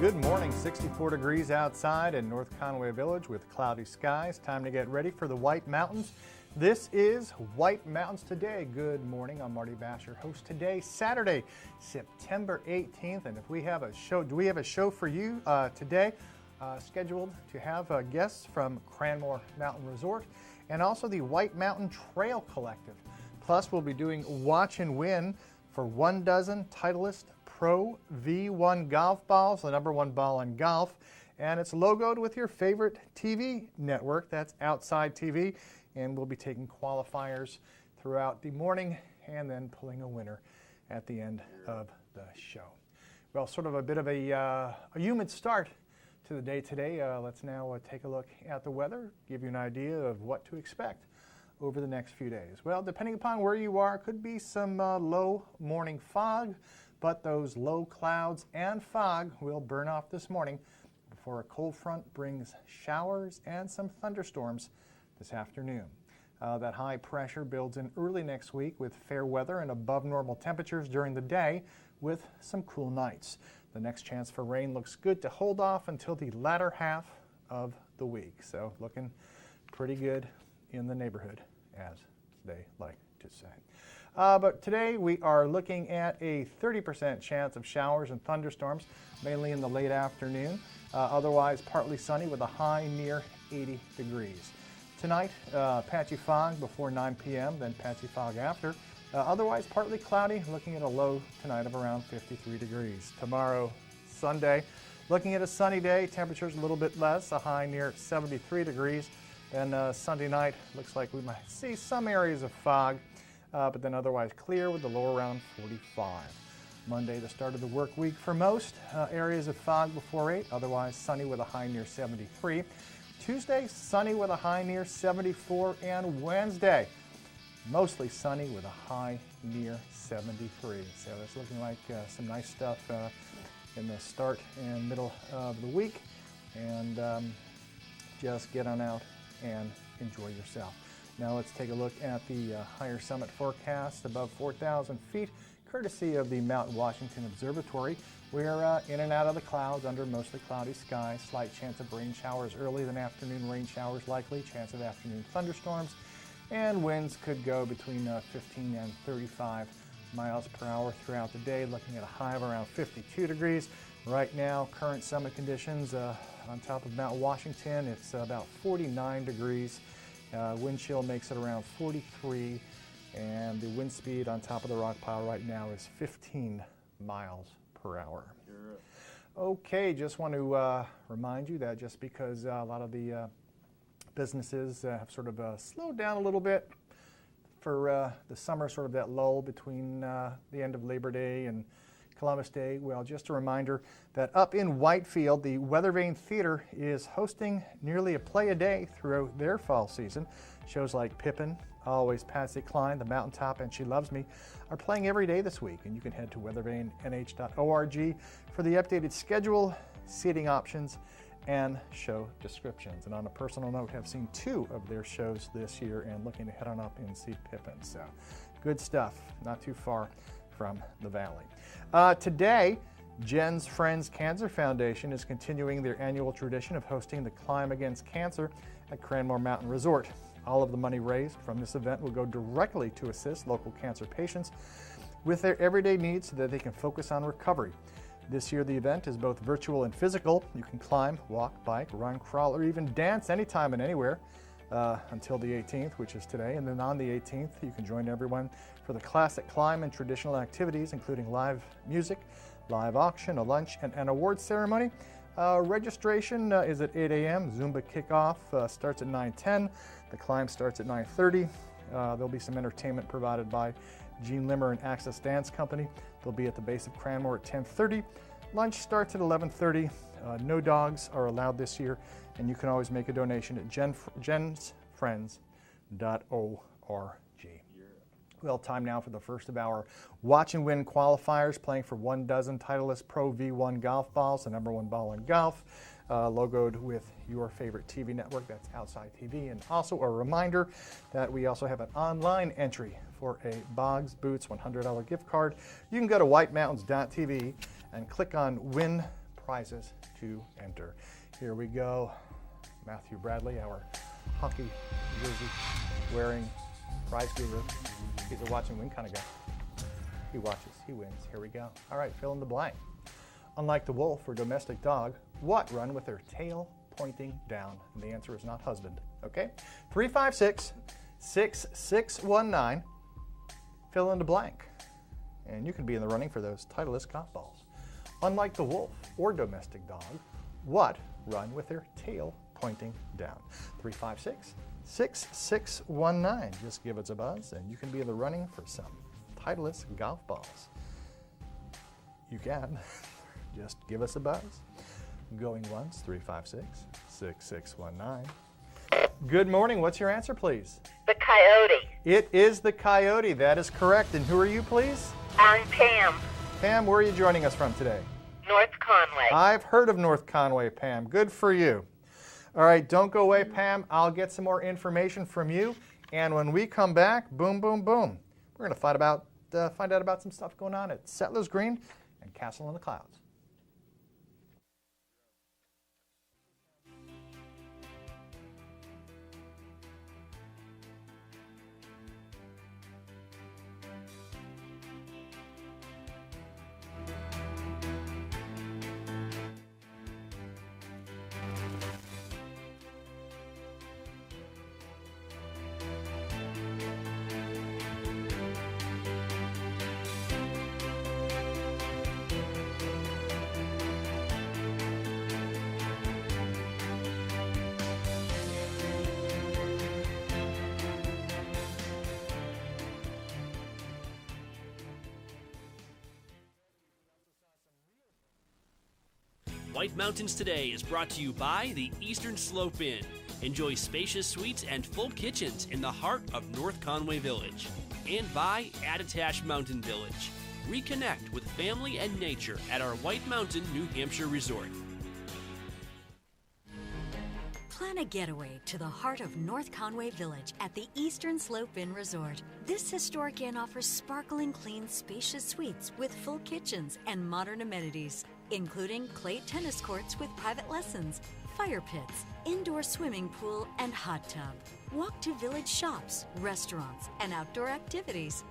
Good morning, 64 degrees outside in North Conway Village with cloudy skies. Time to get ready for the White Mountains. This is White Mountains Today. Good morning, I'm Marty Basher, host today, Saturday, September 18th. And if we have a show, do we have a show for you today? Scheduled to have guests from Cranmore Mountain Resort and also the White Mountain Trail Collective. Plus, we'll be doing Watch and Win for 1 dozen Titleist Pro V1 golf balls, the #1 ball in golf, and it's logoed with your favorite TV network. That's Outside TV, and we'll be taking qualifiers throughout the morning and then pulling a winner at the end of the show. Well, sort of a bit of a humid start to the day today. Let's now take a look at the weather, give you an idea of what to expect over the next few days. Well, depending upon where you are, could be some low morning fog, but those low clouds and fog will burn off this morning before a cold front brings showers and some thunderstorms this afternoon. That high pressure builds in early next week with fair weather and above normal temperatures during the day with some cool nights. The next chance for rain looks good to hold off until the latter half of the week. So looking pretty good in the neighborhood, as they like to say. But today we are looking at a 30% chance of showers and thunderstorms, mainly in the late afternoon. Otherwise partly sunny with a high near 80 degrees. Tonight, patchy fog before 9 p.m., then patchy fog after. Otherwise partly cloudy, looking at a low tonight of around 53 degrees. Tomorrow, Sunday, looking at a sunny day, temperatures a little bit less, a high near 73 degrees. Then Sunday night, looks like we might see some areas of fog, but then otherwise clear with the low around 45. Monday, the start of the work week for most. Areas of fog before 8, otherwise sunny with a high near 73. Tuesday, sunny with a high near 74. And Wednesday, mostly sunny with a high near 73. So it's looking like some nice stuff in the start and middle of the week. And just get on out and enjoy yourself. Now let's take a look at the higher summit forecast above 4,000 feet, courtesy of the Mount Washington Observatory. We're in and out of the clouds under mostly cloudy skies. Slight chance of rain showers early, then afternoon rain showers likely. Chance of afternoon thunderstorms. And winds could go between 15 and 35 miles per hour throughout the day, looking at a high of around 52 degrees. Right now, current summit conditions on top of Mount Washington, it's about 49 degrees. Wind chill makes it around 43, and the wind speed on top of the rock pile right now is 15 miles per hour. Okay, just want to remind you that just because a lot of the businesses have sort of slowed down a little bit for the summer, sort of that lull between the end of Labor Day and Columbus Day. Well, just a reminder that up in Whitefield, the Weathervane Theater is hosting nearly a play a day throughout their fall season. Shows like Pippin, Always Patsy Cline, The Mountaintop, and She Loves Me are playing every day this week, and you can head to weathervanenh.org for the updated schedule, seating options, and show descriptions. And on a personal note, have seen 2 of their shows this year and looking to head on up and see Pippin. So good stuff, not too far from the valley. Today, Jen's Friends Cancer Foundation is continuing their annual tradition of hosting the Climb Against Cancer at Cranmore Mountain Resort. All of the money raised from this event will go directly to assist local cancer patients with their everyday needs so that they can focus on recovery. This year, the event is both virtual and physical. You can climb, walk, bike, run, crawl, or even dance anytime and anywhere. until the 18th, which is today. And then on the 18th, you can join everyone for the classic climb and traditional activities, including live music, live auction, a lunch, and an award ceremony. Registration is at 8 a.m. Zumba kickoff starts at 9:10. The climb starts at 9:30. There'll be some entertainment provided by Gene Limmer and Access Dance Company. They'll be at the base of Cranmore at 10:30. Lunch starts at 11:30. No dogs are allowed this year, and you can always make a donation at jensfriends.org. Well, time now for the first of our Watch and Win qualifiers, playing for 1 dozen Titleist Pro V1 golf balls, the #1 ball in golf, logoed with your favorite TV network, that's Outside TV. And also a reminder that we also have an online entry for a Boggs Boots $100 gift card. You can go to whitemountains.tv and click on Win Prizes to enter. Here we go. Matthew Bradley, our hockey jersey wearing prize guru. He's a watch and win kind of guy. He watches, he wins. Here we go. All right, fill in the blank. Unlike the wolf or domestic dog, what run with their tail pointing down? And the answer is not husband, okay? 356-6619. Fill in the blank. And you can be in the running for those Titleist golf balls. Unlike the wolf or domestic dog, what run with their tail pointing down? 356-6619. Just give us a buzz and you can be in the running for some Titleist golf balls. You can. Just give us a buzz. Going once, 356-6619. Good morning. What's your answer, please? The coyote. It is the coyote. That is correct. And who are you, please? I'm Pam. Pam, where are you joining us from today? North Conway. I've heard of North Conway, Pam. Good for you. All right, don't go away, Pam. I'll get some more information from you. And when we come back, boom, boom, boom, we're going to find out about some stuff going on at Settlers Green and Castle in the Clouds. White Mountains Today is brought to you by the Eastern Slope Inn. Enjoy spacious suites and full kitchens in the heart of North Conway Village. And by Attitash Mountain Village. Reconnect with family and nature at our White Mountain, New Hampshire resort. Plan a getaway to the heart of North Conway Village at the Eastern Slope Inn Resort. This historic inn offers sparkling clean, spacious suites with full kitchens and modern amenities, including clay tennis courts with private lessons, fire pits, indoor swimming pool, and hot tub. Walk to village shops, restaurants, and outdoor activities.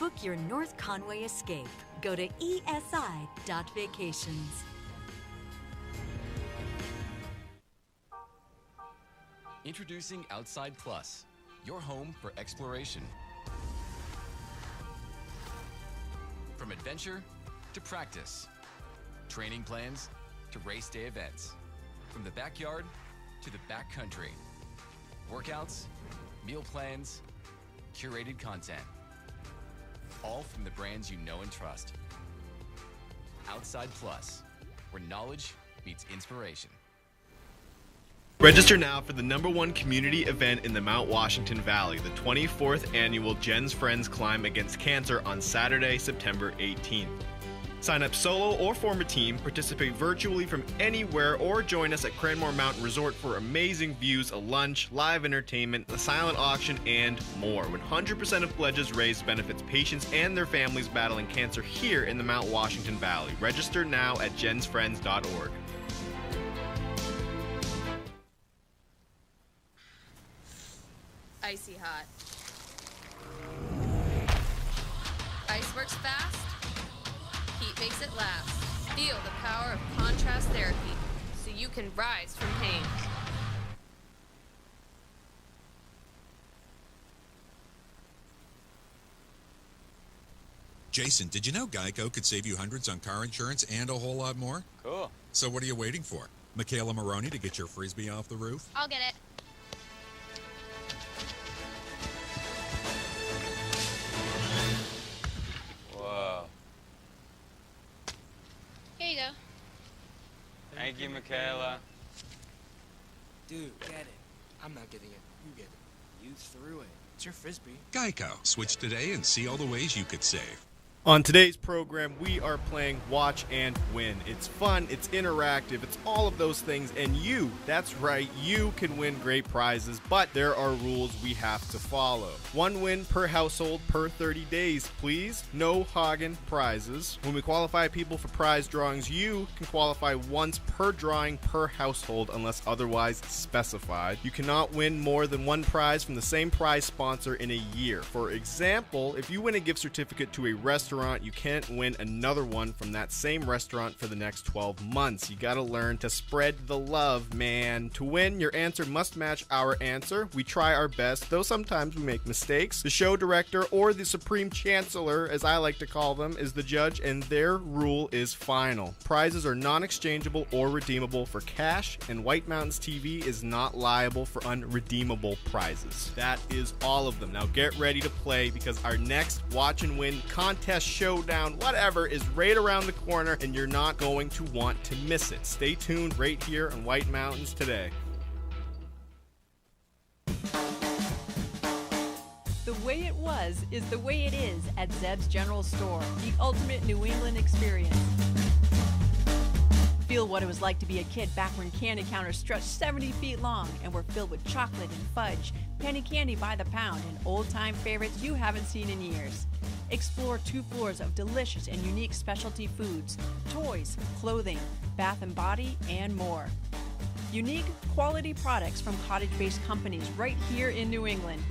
Book your North Conway escape. Go to esi.vacations. Introducing Outside Plus, your home for exploration. From adventure to practice, training plans to race day events, from the backyard to the backcountry, workouts, meal plans, curated content, all from the brands you know and trust. Outside Plus, where knowledge meets inspiration. Register now for the #1 community event in the Mount Washington Valley, the 24th annual Jen's Friends Climb Against Cancer on Saturday, September 18th. Sign up solo or form a team, participate virtually from anywhere, or join us at Cranmore Mountain Resort for amazing views, a lunch, live entertainment, a silent auction, and more. 100% of pledges raised benefits patients and their families battling cancer here in the Mount Washington Valley. Register now at jensfriends.org. Icy hot. Ice works fast. Heat makes it last. Feel the power of contrast therapy so you can rise from pain. Jason, did you know Geico could save you hundreds on car insurance and a whole lot more? Cool. So what are you waiting for? Michaela Maroney to get your Frisbee off the roof? I'll get it. Whoa. Here you go. Thank you, Michaela. Dude, get it. I'm not getting it. You get it. You threw it. It's your Frisbee. Geico. Switch today and see all the ways you could save. On today's program, we are playing Watch and Win. It's fun, it's interactive, it's all of those things, and you, that's right, you can win great prizes, but there are rules we have to follow. 1 win per household per 30 days, please. No Hagen prizes. When we qualify people for prize drawings, you can qualify once per drawing per household unless otherwise specified. You cannot win more than 1 prize from the same prize sponsor in a year. For example, if you win a gift certificate to a restaurant, you can't win another one from that same restaurant for the next 12 months. You gotta learn to spread the love, man. To win, your answer must match our answer. We try our best, though sometimes we make mistakes. The show director, or the Supreme Chancellor, as I like to call them, is the judge, and their rule is final. Prizes are non-exchangeable or redeemable for cash, and White Mountains TV is not liable for unredeemable prizes. That is all of them. Now get ready to play, because our next Watch and Win contest, showdown, whatever, is right around the corner, and you're not going to want to miss it. Stay tuned right here on White Mountains Today. The way it was is the way it is at Zeb's General Store, the ultimate New England experience. Feel what it was like to be a kid back when candy counters stretched 70 feet long and were filled with chocolate and fudge, penny candy by the pound, and old-time favorites you haven't seen in years. Explore 2 floors of delicious and unique specialty foods, toys, clothing, bath and body, and more. Unique, quality products from cottage-based companies right here in New England.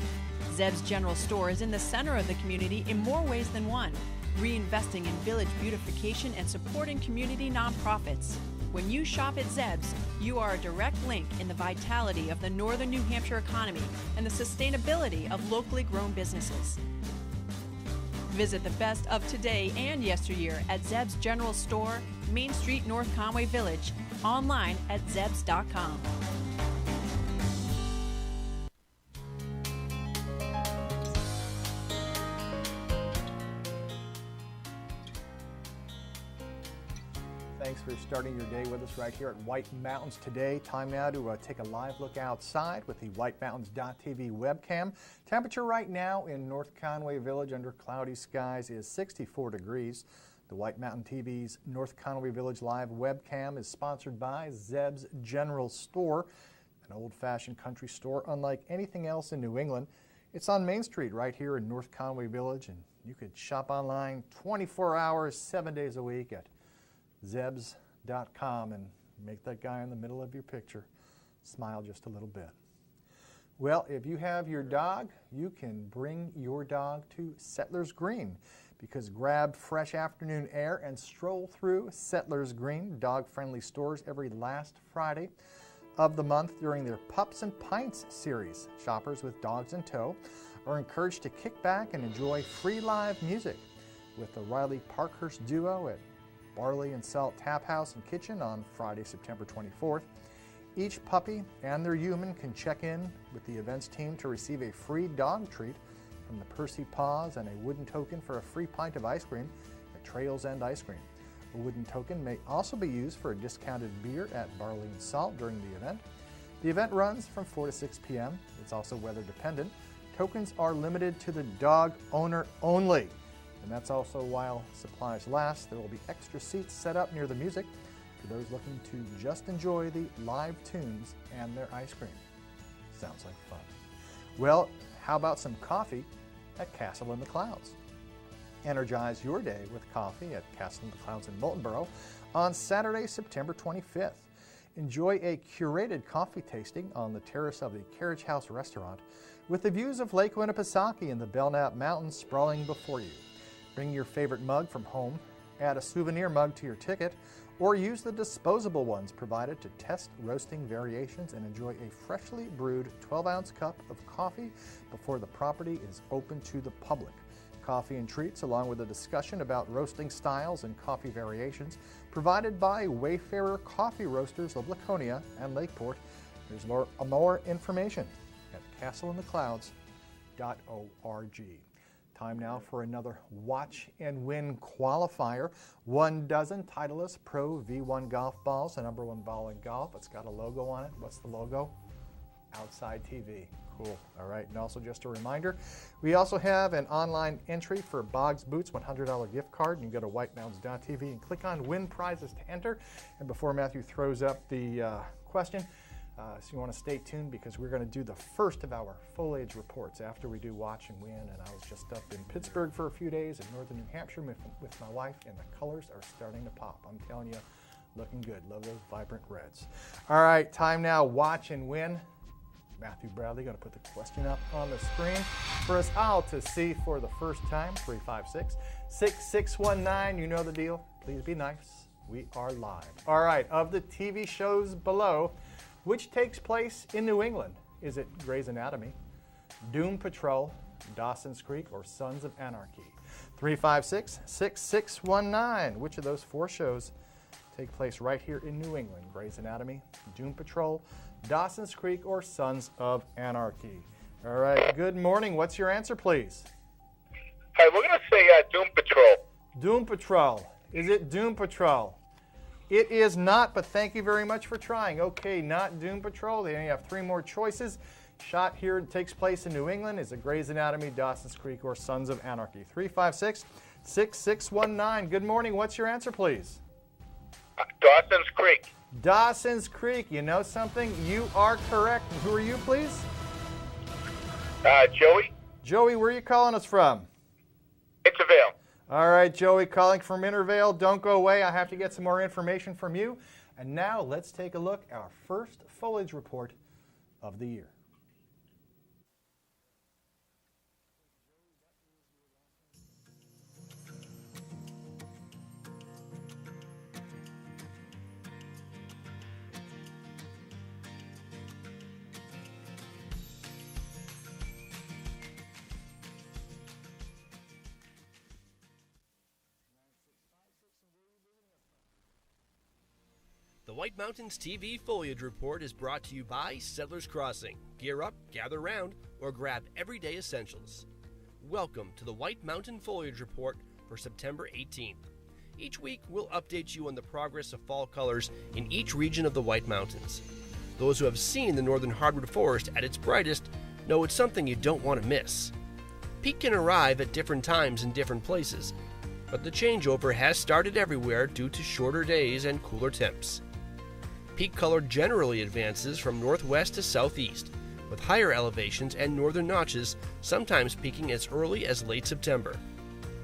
Zeb's General Store is in the center of the community in more ways than one, reinvesting in village beautification and supporting community nonprofits. When you shop at Zeb's, you are a direct link in the vitality of the northern New Hampshire economy and the sustainability of locally grown businesses. Visit the best of today and yesteryear at Zeb's General Store, Main Street, North Conway Village, online at zebs.com. Thanks for starting your day with us right here at White Mountains Today. Time now to take a live look outside with the whitemountains.tv webcam. Temperature right now in North Conway Village under cloudy skies is 64 degrees. The White Mountain TV's North Conway Village live webcam is sponsored by Zeb's General Store, an old-fashioned country store unlike anything else in New England. It's on Main Street right here in North Conway Village, and you could shop online 24 hours, 7 days a week at zebs.com and make that guy in the middle of your picture smile just a little bit. Well, if you have your dog, you can bring your dog to Settlers Green, because grab fresh afternoon air and stroll through Settlers Green, dog-friendly stores every last Friday of the month during their Pups and Pints series. Shoppers with dogs in tow are encouraged to kick back and enjoy free live music with the Riley Parkhurst Duo at Barley and Salt Tap House and Kitchen on Friday, September 24th. Each puppy and their human can check in with the events team to receive a free dog treat from the Percy Paws and a wooden token for a free pint of ice cream at Trails End Ice Cream. A wooden token may also be used for a discounted beer at Barley and Salt during the event. The event runs from 4 to 6 p.m. It's also weather dependent. Tokens are limited to the dog owner only. And that's also while supplies last. There will be extra seats set up near the music for those looking to just enjoy the live tunes and their ice cream. Sounds like fun. Well, how about some coffee at Castle in the Clouds? Energize your day with coffee at Castle in the Clouds in Moulton Borough on Saturday, September 25th. Enjoy a curated coffee tasting on the terrace of the Carriage House restaurant with the views of Lake Winnipesaukee and the Belknap Mountains sprawling before you. Bring your favorite mug from home, add a souvenir mug to your ticket, or use the disposable ones provided to test roasting variations and enjoy a freshly brewed 12-ounce cup of coffee before the property is open to the public. coffee and treats, along with a discussion about roasting styles and coffee variations, provided by Wayfarer Coffee Roasters of Laconia and Lakeport. There's more information at castleintheclouds.org. Time now for another Watch and Win qualifier. 1 dozen Titleist Pro V1 golf balls, the #1 ball in golf. It's got a logo on it. What's the logo? Outside TV. Cool. All right. And also just a reminder, we also have an online entry for Boggs Boots $100 gift card. You can go to whitemountains.tv and click on Win Prizes to enter. And before Matthew throws up the question, so you want to stay tuned because we're going to do the first of our foliage reports after we do Watch and Win. And I was just up in Pittsburgh for a few days in northern New Hampshire with my wife, and the colors are starting to pop. I'm telling you, looking good. Love those vibrant reds. All right, time now, Watch and Win. Matthew Bradley going to put the question up on the screen for us all to see for the first time. 356-6619. You know the deal. Please be nice. We are live. All right, of the TV shows below, which takes place in New England? Is it Grey's Anatomy, Doom Patrol, Dawson's Creek, or Sons of Anarchy? 356-6619. Which of those 4 shows take place right here in New England? Grey's Anatomy, Doom Patrol, Dawson's Creek, or Sons of Anarchy? All right, good morning. What's your answer, please? Hey, we're going to say Doom Patrol. Doom Patrol. Is it Doom Patrol? It is not, but thank you very much for trying. Okay, not Doom Patrol. They only have 3 more choices. Shot here takes place in New England. Is it Grey's Anatomy, Dawson's Creek, or Sons of Anarchy? 356-6619. Good morning. What's your answer, please? Dawson's Creek. Dawson's Creek. You know something? You are correct. And who are you, please? Joey. Joey, where are you calling us from? Intervale. All right, Joey, calling from Intervale. Don't go away. I have to get some more information from you. And now let's take a look at our first foliage report of the year. The White Mountains TV Foliage Report is brought to you by Settlers Crossing. Gear up, gather round, or grab everyday essentials. Welcome to the White Mountain Foliage Report for September 18th. Each week, we'll update you on the progress of fall colors in each region of the White Mountains. Those who have seen the northern hardwood forest at its brightest know it's something you don't want to miss. Peak can arrive at different times in different places, but the changeover has started everywhere due to shorter days and cooler temps. Peak color generally advances from northwest to southeast, with higher elevations and northern notches sometimes peaking as early as late September.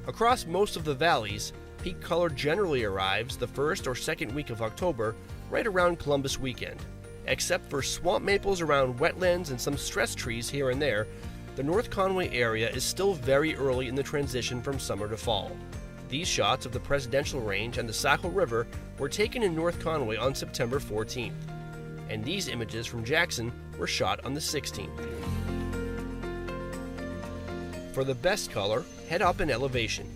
Across most of the valleys, peak color generally arrives the first or second week of October, right around Columbus weekend. Except for swamp maples around wetlands and some stress trees here and there, the North Conway area is still very early in the transition from summer to fall. These shots of the Presidential Range and the Saco River were taken in North Conway on September 14th, and these images from Jackson were shot on the 16th. For the best color, head up in elevation.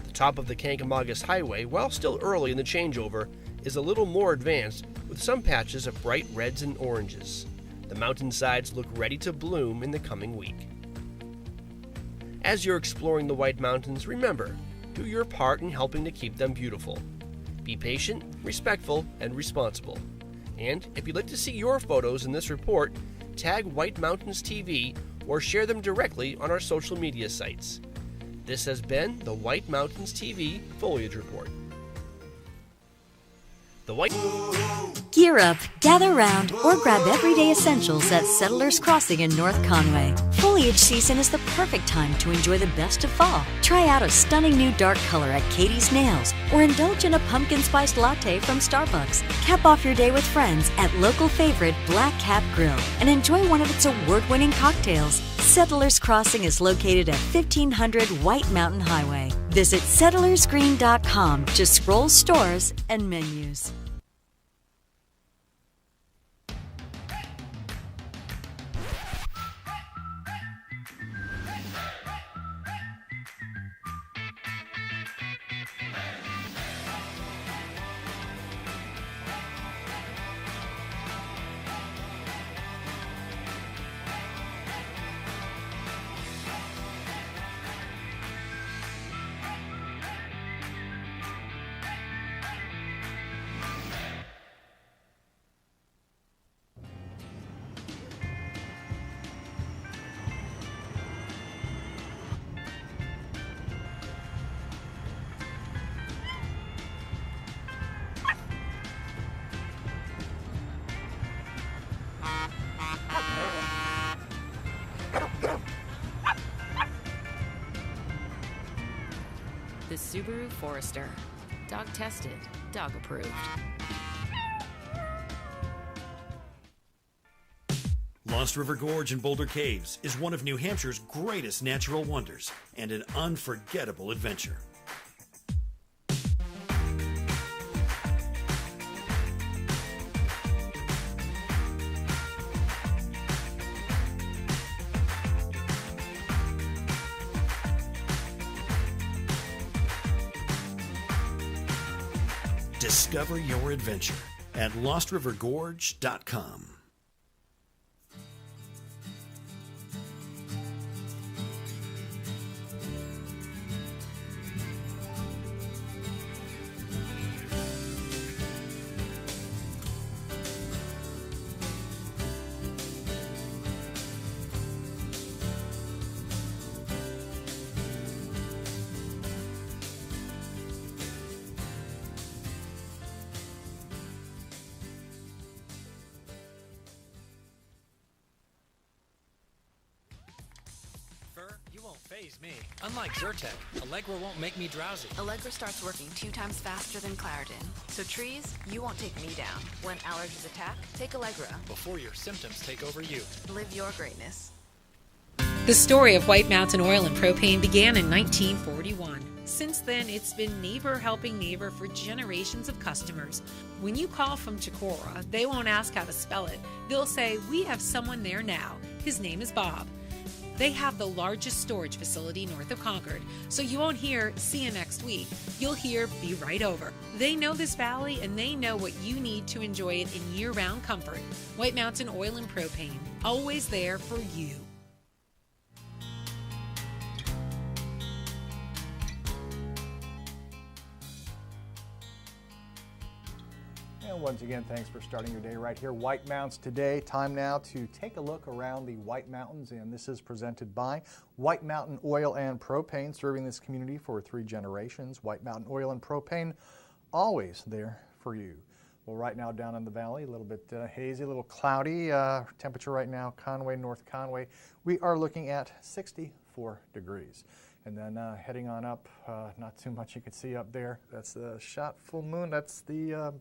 The top of the Kankamagas Highway, while still early in the changeover, is a little more advanced with some patches of bright reds and oranges. The mountainsides look ready to bloom in the coming week. As you're exploring the White Mountains, remember, do your part in helping to keep them beautiful. Be patient, respectful, and responsible. And if you'd like to see your photos in this report, tag White Mountains TV or share them directly on our social media sites. This has been the White Mountains TV Foliage Report. Gear up, gather round, or grab everyday essentials at Settlers Crossing in North Conway. Foliage season is the perfect time to enjoy the best of fall. Try out a stunning new dark color at Katie's Nails, or indulge in a pumpkin spiced latte from Starbucks. Cap off your day with friends at local favorite Black Cap Grill and enjoy one of its award-winning cocktails. Settlers Crossing is located at 1500 White Mountain Highway. Visit settlersgreen.com to scroll stores and menus. The Subaru Forester. Dog tested, dog approved. Lost River Gorge in Boulder Caves is one of New Hampshire's greatest natural wonders and an unforgettable adventure. Discover your adventure at LostRiverGorge.com. Faze me. Unlike Zyrtec, Allegra won't make me drowsy. Allegra starts working 2 times faster than Claritin. So trees, you won't take me down. When allergies attack, take Allegra. Before your symptoms take over you. Live your greatness. The story of White Mountain Oil and Propane began in 1941. Since then, it's been neighbor helping neighbor for generations of customers. When you call from Chicora, they won't ask how to spell it. They'll say, "We have someone there now. His name is Bob." They have the largest storage facility north of Concord, so you won't hear "see you next week." You'll hear "be right over." They know this valley and they know what you need to enjoy it in year-round comfort. White Mountain Oil and Propane, always there for you. And once again, thanks for starting your day right here. White Mountains Today. Time now to take a look around the White Mountains, and this is presented by White Mountain Oil and Propane, serving this community for 3 generations. White Mountain Oil and Propane, always there for you. Well, right now down in the valley, a little bit hazy, a little cloudy. Temperature right now, Conway, North Conway, we are looking at 64 degrees. And then heading on up, not too much you can see up there. That's the shot full moon. That's the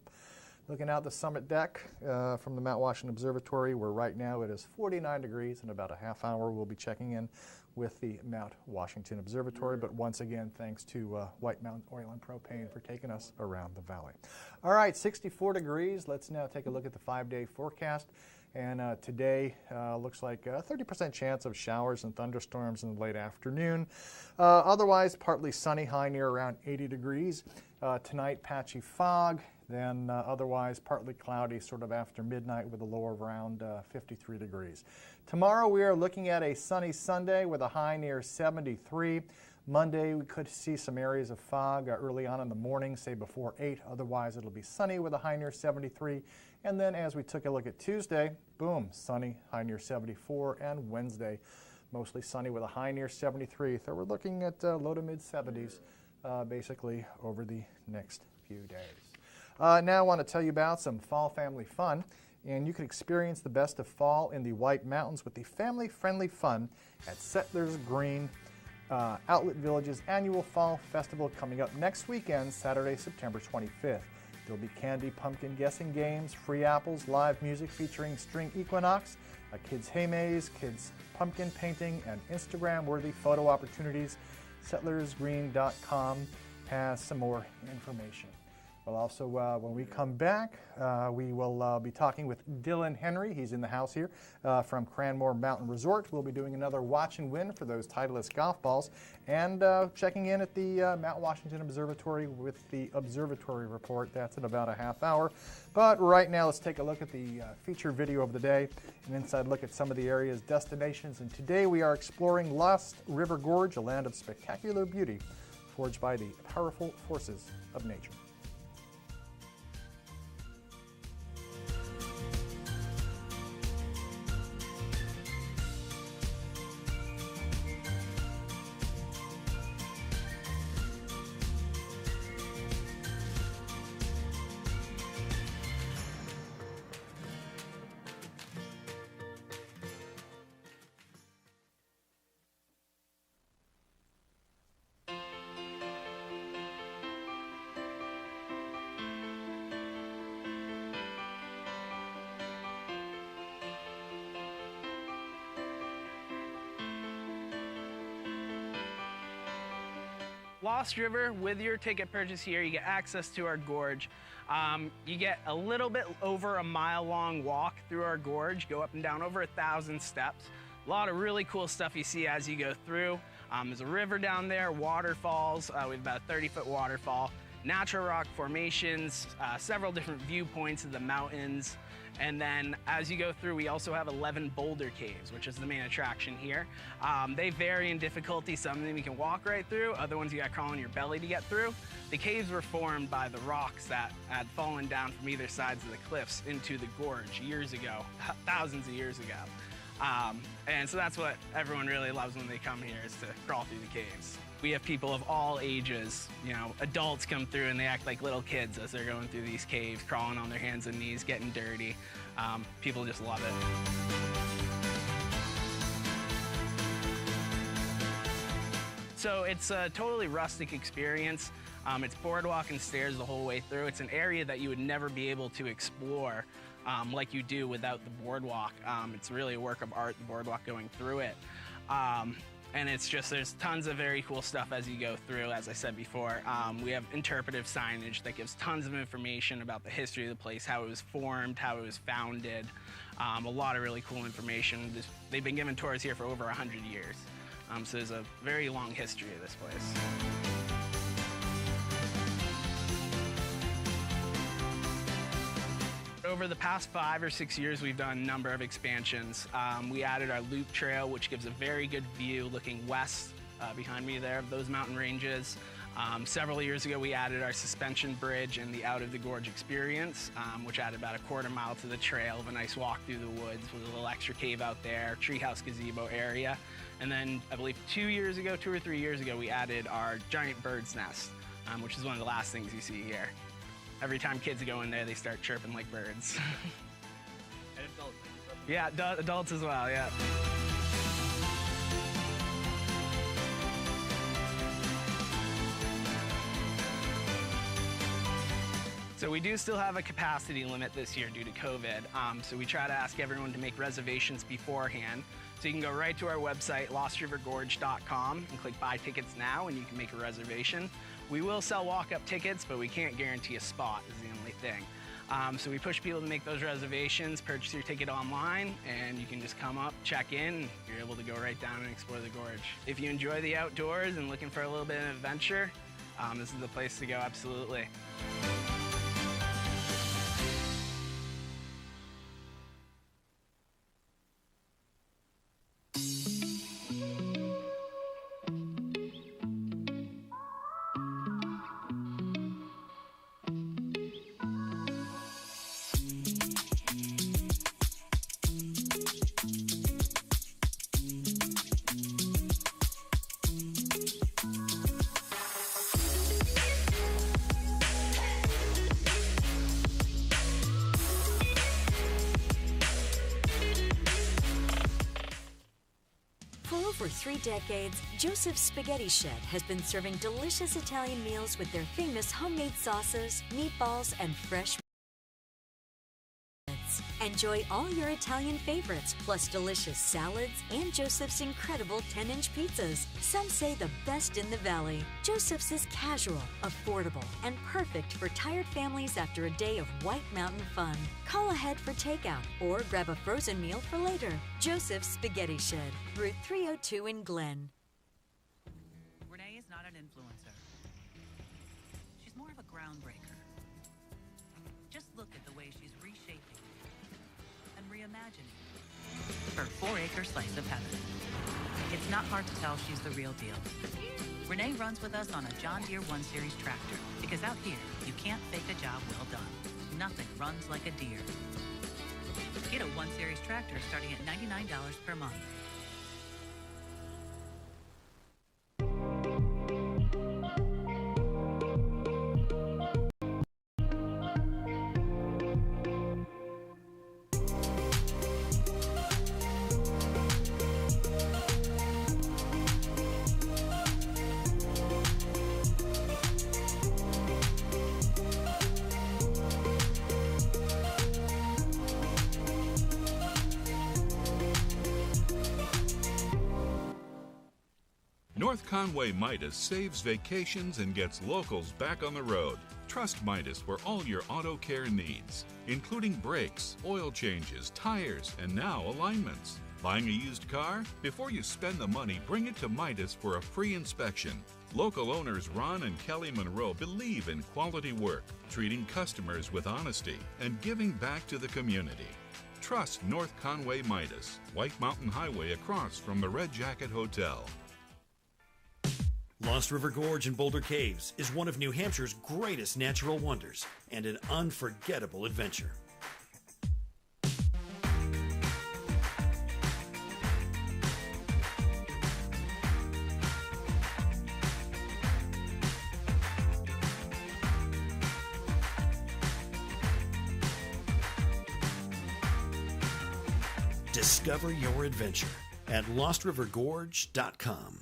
looking out the summit deck from the Mount Washington Observatory, where right now it is 49 degrees. In about a half hour, we'll be checking in with the Mount Washington Observatory. But once again, thanks to White Mountain Oil and Propane for taking us around the valley. All right, 64 degrees. Let's now take a look at the 5-day forecast. And today looks like a 30% chance of showers and thunderstorms in the late afternoon. Otherwise, partly sunny, high near around 80 degrees. Tonight, patchy fog. Then otherwise partly cloudy sort of after midnight with a low of around 53 degrees. Tomorrow we are looking at a sunny Sunday with a high near 73. Monday we could see some areas of fog early on in the morning, say before 8. Otherwise it'll be sunny with a high near 73. And then as we took a look at Tuesday, boom, sunny, high near 74. And Wednesday, mostly sunny with a high near 73. So we're looking at low to mid 70s basically over the next few days. Now I want to tell you about some fall family fun, and you can experience the best of fall in the White Mountains with the family-friendly fun at Settlers Green Outlet Village's annual Fall Festival coming up next weekend, Saturday, September 25th. There'll be candy pumpkin guessing games, free apples, live music featuring String Equinox, a kids' hay maze, kids' pumpkin painting, and Instagram-worthy photo opportunities. SettlersGreen.com has some more information. Well, also, when we come back, we will be talking with Dylan Henry. He's in the house here from Cranmore Mountain Resort. We'll be doing another watch and win for those Titleist golf balls and checking in at the Mount Washington Observatory with the Observatory Report. That's in about a half hour. But right now, let's take a look at the feature video of the day, an inside look at some of the area's destinations. And today we are exploring Lost River Gorge, a land of spectacular beauty forged by the powerful forces of nature. Lost River, with your ticket purchase here, you get access to our gorge. You get a little bit over a mile-long walk through our gorge, go up and down over 1,000 steps. A lot of really cool stuff you see as you go through. There's a river down there, waterfalls. We have about a 30-foot waterfall, natural rock formations, several different viewpoints of the mountains. And then as you go through, we also have 11 boulder caves, which is the main attraction here. They vary in difficulty. Some of them you can walk right through, other ones you got to crawl on your belly to get through. The caves were formed by the rocks that had fallen down from either sides of the cliffs into the gorge years ago, thousands of years ago. And so that's what everyone really loves when they come here, is to crawl through the caves. We have people of all ages, you know, adults come through and they act like little kids as they're going through these caves, crawling on their hands and knees, getting dirty. People just love it. So it's a totally rustic experience. It's boardwalk and stairs the whole way through. It's an area that you would never be able to explore like you do without the boardwalk. It's really a work of art, the boardwalk going through it. And it's just, there's tons of very cool stuff as you go through, as I said before. We have interpretive signage that gives tons of information about the history of the place, how it was formed, how it was founded. A lot of really cool information. They've been giving tours here for over 100 years. So there's a very long history of this place. Over the past 5 or 6 years, we've done a number of expansions. We added our loop trail, which gives a very good view looking west behind me there of those mountain ranges. Several years ago, we added our suspension bridge and the Out of the Gorge experience, which added about a quarter mile to the trail of a nice walk through the woods with a little extra cave out there, treehouse gazebo area. And then I believe 2 or 3 years ago, we added our giant bird's nest, which is one of the last things you see here. Every time kids go in there, they start chirping like birds. And adults. Yeah, adults as well, yeah. So we do still have a capacity limit this year due to COVID. So we try to ask everyone to make reservations beforehand. So you can go right to our website, lostrivergorge.com, and click Buy Tickets Now, and you can make a reservation. We will sell walk-up tickets, but we can't guarantee a spot, is the only thing. So we push people to make those reservations, purchase your ticket online, and you can just come up, check in, you're able to go right down and explore the gorge. If you enjoy the outdoors and looking for a little bit of adventure, this is the place to go, absolutely. For 3 decades, Joseph's Spaghetti Shed has been serving delicious Italian meals with their famous homemade sauces, meatballs, and fresh meats. Enjoy all your Italian favorites, plus delicious salads and Joseph's incredible 10-inch pizzas. Some say the best in the valley. Joseph's is casual, affordable, and perfect for tired families after a day of White Mountain fun. Call ahead for takeout or grab a frozen meal for later. Joseph's Spaghetti Shed, Route 302 in Glen. Renee is not an influencer. She's more of a groundbreaker. Just look at the way she's reshaping and reimagining her 4-acre slice of heaven. It's not hard to tell she's the real deal. Renee runs with us on a John Deere 1 Series tractor because out here, you can't fake a job well done. Nothing runs like a Deere. Get a 1 Series tractor starting at $99 per month. North Conway Midas saves vacations and gets locals back on the road. Trust Midas for all your auto care needs, including brakes, oil changes, tires, and now alignments. Buying a used car? Before you spend the money, bring it to Midas for a free inspection. Local owners Ron and Kelly Monroe believe in quality work, treating customers with honesty, and giving back to the community. Trust North Conway Midas, White Mountain Highway across from the Red Jacket Hotel. Lost River Gorge in Boulder Caves is one of New Hampshire's greatest natural wonders and an unforgettable adventure. Discover your adventure at lostrivergorge.com.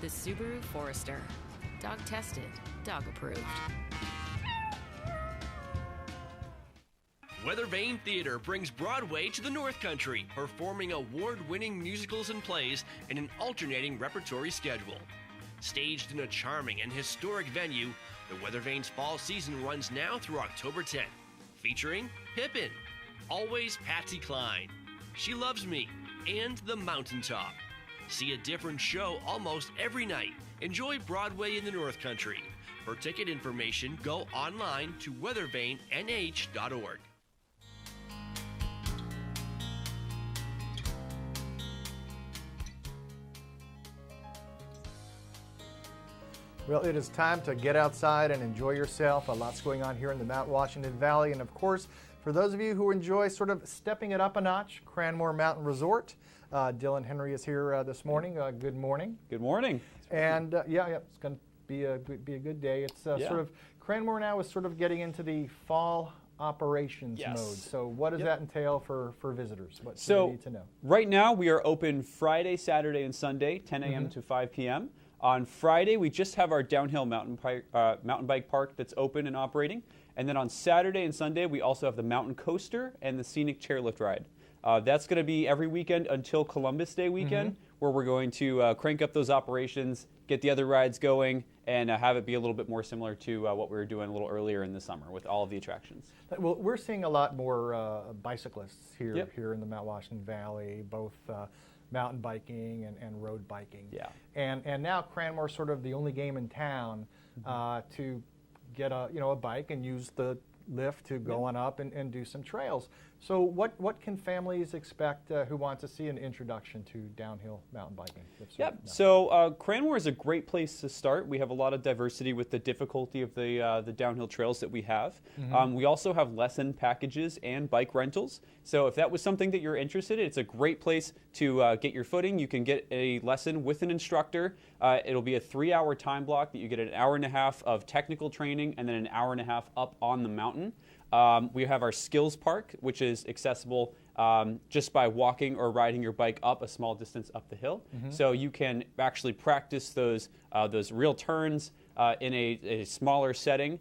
The Subaru Forester. Dog tested, dog approved. Weathervane Theater brings Broadway to the North Country, performing award-winning musicals and plays in an alternating repertory schedule. Staged in a charming and historic venue, the Weathervane's fall season runs now through October 10th, featuring Pippin, Always Patsy Cline, She Loves Me, and The Mountaintop. See a different show almost every night. Enjoy Broadway in the North Country. For ticket information, go online to weathervanenh.org. Well, it is time to get outside and enjoy yourself. A lot's going on here in the Mount Washington Valley. And of course, for those of you who enjoy sort of stepping it up a notch, Cranmore Mountain Resort. Dylan Henry is here this morning. Good morning. Good morning. And it's going to be a good day. It's sort of, Cranmore now is sort of getting into the fall operations mode. So what does that entail for visitors? What do they need to know? Right now we are open Friday, Saturday, and Sunday, 10 a.m. to 5 p.m. On Friday, we just have our downhill mountain bike park that's open and operating. And then on Saturday and Sunday, we also have the mountain coaster and the scenic chairlift ride. That's going to be every weekend until Columbus Day weekend, where we're going to crank up those operations, get the other rides going, and have it be a little bit more similar to what we were doing a little earlier in the summer with all of the attractions. Well, we're seeing a lot more bicyclists here in the Mount Washington Valley, both mountain biking and road biking. Yeah. And now Cranmore's sort of the only game in town to get a bike and use the lift to go on up and do some trails. So what can families expect who want to see an introduction to downhill mountain biking? So Cranmore is a great place to start. We have a lot of diversity with the difficulty of the downhill trails that we have. We also have lesson packages and bike rentals. So if that was something that you're interested in, it's a great place to get your footing. You can get a lesson with an instructor. It'll be a 3-hour time block that you get an hour and a half of technical training and then an hour and a half up on the mountain. We have our skills park, which is accessible just by walking or riding your bike up a small distance up the hill. So you can actually practice those real turns in a smaller setting.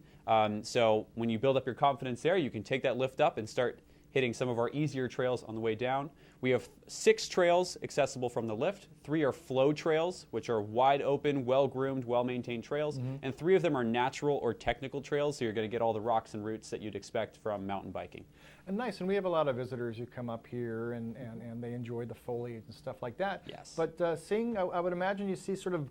So when you build up your confidence there, you can take that lift up and start hitting some of our easier trails on the way down. We have 6 trails accessible from the lift. 3 are flow trails, which are wide open, well-groomed, well-maintained trails. And 3 of them are natural or technical trails, so you're going to get all the rocks and roots that you'd expect from mountain biking. And nice, and we have a lot of visitors who come up here and they enjoy the foliage and stuff like that. Yes. But I would imagine you see sort of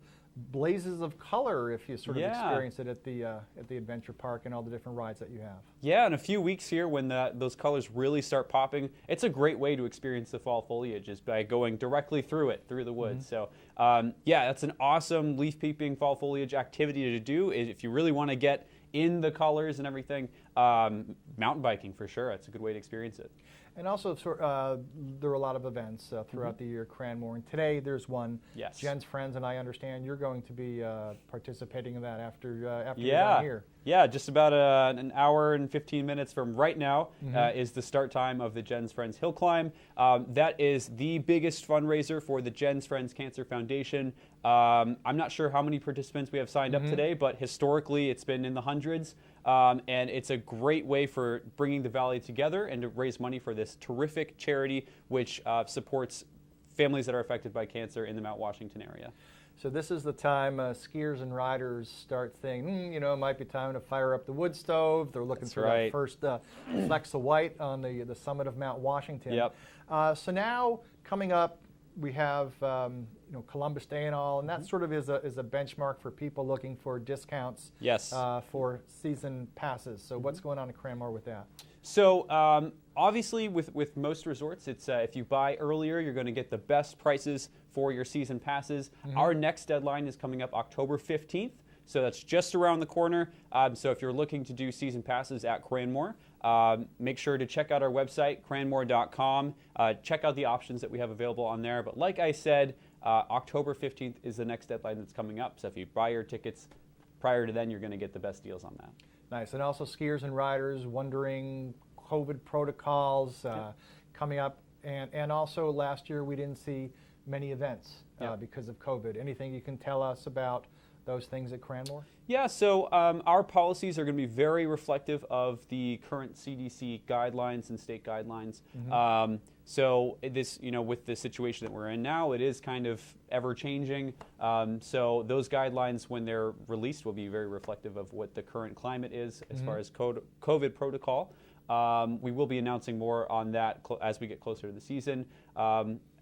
blazes of color if you sort of experience it at the adventure park and all the different rides that you have. Yeah, in a few weeks here when those colors really start popping, it's a great way to experience the fall foliage is by going directly through the woods. So that's an awesome leaf peeping fall foliage activity to do if you really want to get in the colors and everything. Mountain biking for sure, it's a good way to experience it. And also, there are a lot of events throughout the year, Cranmore. And today there's one. Yes. Jen's Friends, and I understand you're going to be participating in that after you're done here. Yeah, just about an hour and 15 minutes from right now is the start time of the Jen's Friends Hill Climb. That is the biggest fundraiser for the Jen's Friends Cancer Foundation. I'm not sure how many participants we have signed up today, but historically it's been in the hundreds. And it's a great way for bringing the Valley together and to raise money for this terrific charity which supports families that are affected by cancer in the Mount Washington area. So this is the time skiers and riders start thinking, it might be time to fire up the wood stove. They're looking for that first flecks of white on the summit of Mount Washington. Yep. So now coming up, we have Columbus Day and all, and that sort of is a benchmark for people looking for discounts. Yes. For season passes. So what's going on in Cranmore with that? So obviously with most resorts, it's if you buy earlier, you're going to get the best prices for your season passes. Our next deadline is coming up October 15th, so that's just around the corner. So if you're looking to do season passes at Cranmore, make sure to check out our website, cranmore.com. Check out the options that we have available on there. But like I said, October 15th is the next deadline that's coming up. So if you buy your tickets prior to then, you're going to get the best deals on that. Nice. And also skiers and riders wondering COVID protocols coming up. And also last year we didn't see many events because of COVID. Anything you can tell us about those things at Cranmore? Yeah, so our policies are going to be very reflective of the current CDC guidelines and state guidelines. So this, with the situation that we're in now, it is kind of ever changing. So those guidelines, when they're released, will be very reflective of what the current climate is as far as COVID protocol. We will be announcing more on that as we get closer to the season.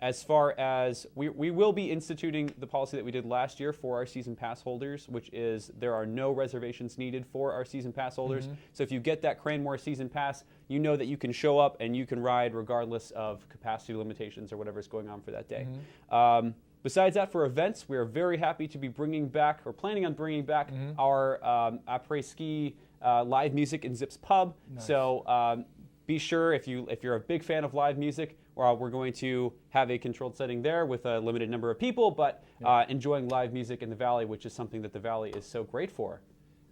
As far as we will be instituting the policy that we did last year for our season pass holders, which is there are no reservations needed for our season pass holders. So if you get that Cranmore season pass, you know that you can show up and you can ride regardless of capacity limitations or whatever's going on for that day. Besides that, for events, we are very happy to be bringing back, or planning on bringing back, our après-ski live music in Zips Pub. Nice. So be sure, if you're a big fan of live music, we're going to have a controlled setting there with a limited number of people, but enjoying live music in the Valley, which is something that the Valley is so great for.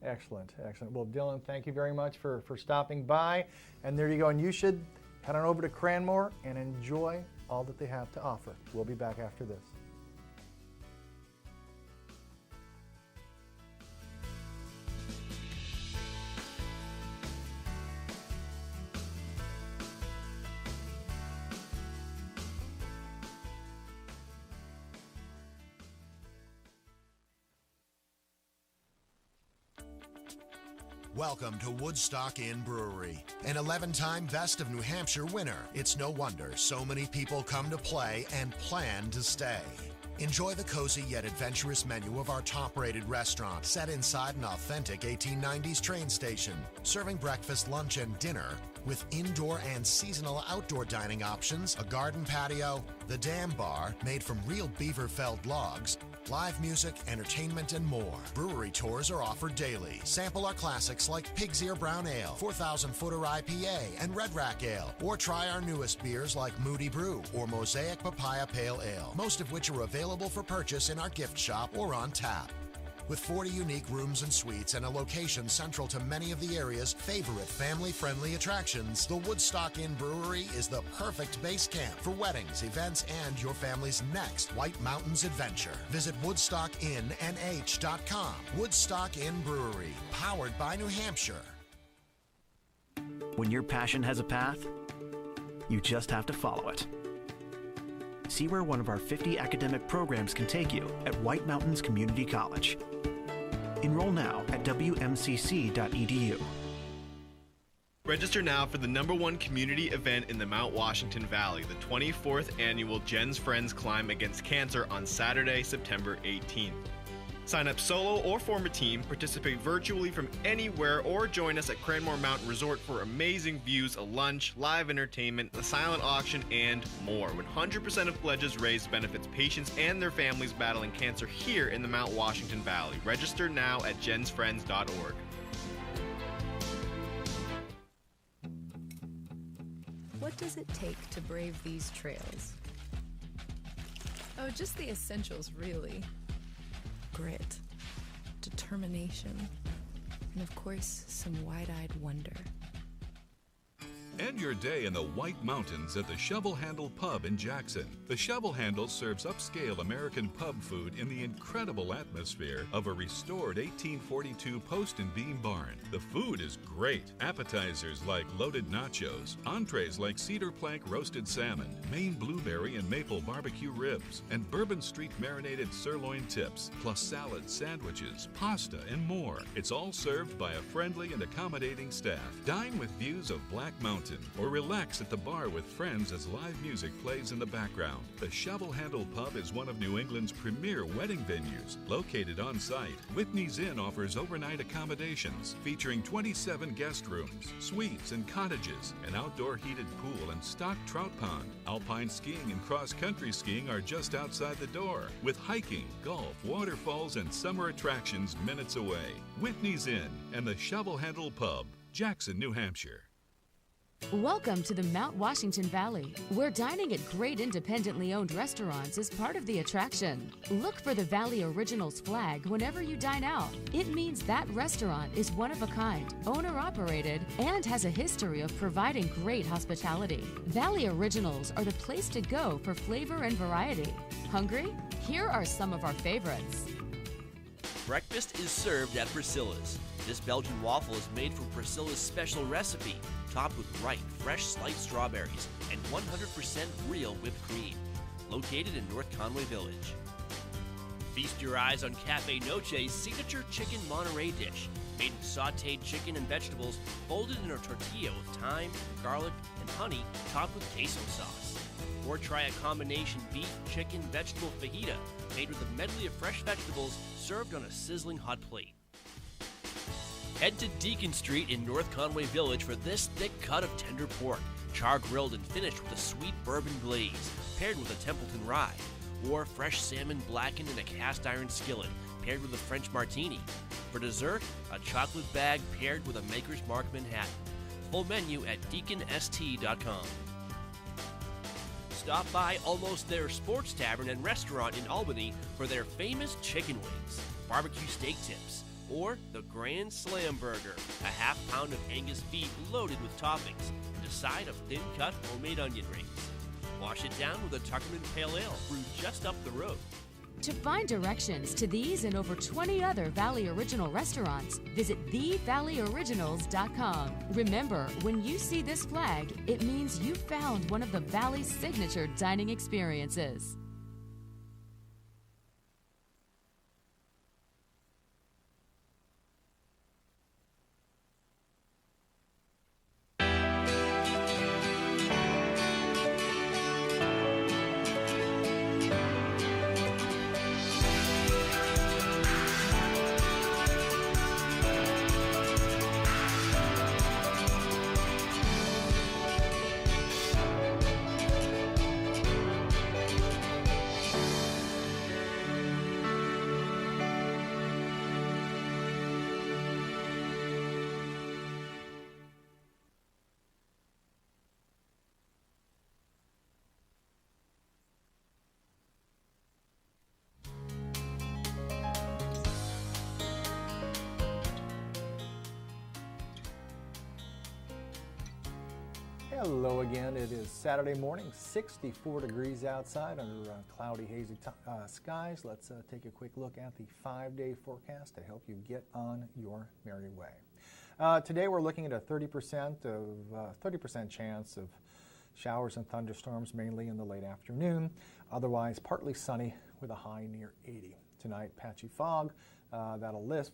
Excellent, excellent. Well, Dylan, thank you very much for stopping by. And there you go. And you should head on over to Cranmore and enjoy all that they have to offer. We'll be back after this. Welcome to Woodstock Inn Brewery, an 11-time Best of New Hampshire winner. It's no wonder so many people come to play and plan to stay. Enjoy the cozy yet adventurous menu of our top-rated restaurant set inside an authentic 1890s train station, serving breakfast, lunch, and dinner with indoor and seasonal outdoor dining options, a garden patio, the Dam Bar made from real beaver-felled logs, live music, entertainment, and more. Brewery tours are offered daily. Sample our classics like Pig's Ear Brown Ale, 4,000 Footer IPA, and Red Rack Ale. Or try our newest beers like Moody Brew or Mosaic Papaya Pale Ale, most of which are available for purchase in our gift shop or on tap. With 40 unique rooms and suites and a location central to many of the area's favorite family-friendly attractions, the Woodstock Inn Brewery is the perfect base camp for weddings, events, and your family's next White Mountains adventure. Visit WoodstockInnNH.com. Woodstock Inn Brewery, powered by New Hampshire. When your passion has a path, you just have to follow it. See where one of our 50 academic programs can take you at White Mountains Community College. Enroll now at WMCC.edu. Register now for the #1 community event in the Mount Washington Valley, the 24th annual Jen's Friends Climb Against Cancer on Saturday, September 18th. Sign up solo or form a team, participate virtually from anywhere, or join us at Cranmore Mountain Resort for amazing views, a lunch, live entertainment, a silent auction, and more. 100% of pledges raised benefits patients and their families battling cancer here in the Mount Washington Valley. Register now at jensfriends.org. What does it take to brave these trails? Oh, just the essentials, really. Grit, determination, and of course, some wide-eyed wonder. End your day in the White Mountains at the Shovel Handle Pub in Jackson. The Shovel Handle serves upscale American pub food in the incredible atmosphere of a restored 1842 post and beam barn. The food is great. Appetizers like loaded nachos, entrees like cedar plank roasted salmon, Maine blueberry and maple barbecue ribs, and Bourbon Street marinated sirloin tips, plus salads, sandwiches, pasta, and more. It's all served by a friendly and accommodating staff. Dine with views of Black Mountain, or relax at the bar with friends as live music plays in the background. The Shovel Handle Pub is one of New England's premier wedding venues. Located on site, Whitney's Inn offers overnight accommodations featuring 27 guest rooms, suites, and cottages, an outdoor heated pool and stocked trout pond. Alpine skiing and cross-country skiing are just outside the door, with hiking, golf, waterfalls, and summer attractions minutes away. Whitney's Inn and the Shovel Handle Pub, Jackson, New Hampshire. Welcome to the Mount Washington Valley, where dining at great independently owned restaurants is part of the attraction. Look for the Valley Originals flag whenever you dine out. It means that restaurant is one of a kind, owner-operated, and has a history of providing great hospitality. Valley Originals are the place to go for flavor and variety. Hungry? Here are some of our favorites. Breakfast is served at Priscilla's. This Belgian waffle is made from Priscilla's special recipe, topped with ripe, fresh sliced strawberries and 100% real whipped cream. Located in North Conway Village. Feast your eyes on Cafe Noche's signature chicken Monterey dish, made with sautéed chicken and vegetables folded in a tortilla with thyme, garlic, and honey, topped with queso sauce. Or try a combination beef, chicken, vegetable fajita, made with a medley of fresh vegetables served on a sizzling hot plate. Head to Deacon Street in North Conway Village for this thick cut of tender pork, char-grilled and finished with a sweet bourbon glaze, paired with a Templeton rye, or fresh salmon blackened in a cast-iron skillet, paired with a French martini. For dessert, a chocolate bag paired with a Maker's Mark Manhattan. Full menu at deaconst.com. Stop by Almost There Sports Tavern and Restaurant in Albany for their famous chicken wings, barbecue steak tips, or the Grand Slam Burger, a half pound of Angus beef loaded with toppings, and a side of thin-cut homemade onion rings. Wash it down with a Tuckerman Pale Ale brewed just up the road. To find directions to these and over 20 other Valley Original restaurants, visit thevalleyoriginals.com. Remember, when you see this flag, it means you found one of the Valley's signature dining experiences. Hello again. It is Saturday morning, 64 degrees outside under cloudy, hazy skies. Let's take a quick look at the 5-day forecast to help you get on your merry way. Today we're looking at a 30% chance of showers and thunderstorms, mainly in the late afternoon. Otherwise, partly sunny with a high near 80. Tonight, patchy fog. That'll lift,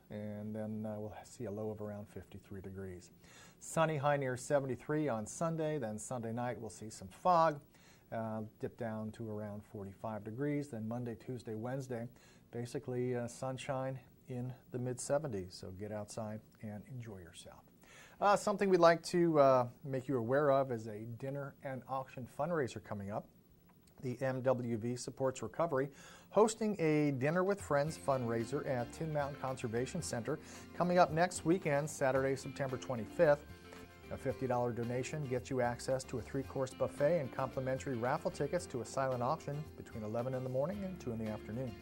and then we'll see a low of around 53 degrees. Sunny, high near 73 on Sunday. Then Sunday night we'll see some fog, dip down to around 45 degrees. Then Monday, Tuesday, Wednesday, basically sunshine in the mid-70s. So get outside and enjoy yourself. Something we'd like to make you aware of is a dinner and auction fundraiser coming up. The MWV Supports Recovery, hosting a Dinner with Friends fundraiser at Tin Mountain Conservation Center coming up next weekend, Saturday, September 25th. A $50 donation gets you access to a 3-course buffet and complimentary raffle tickets to a silent auction between 11 in the morning and 2 in the afternoon.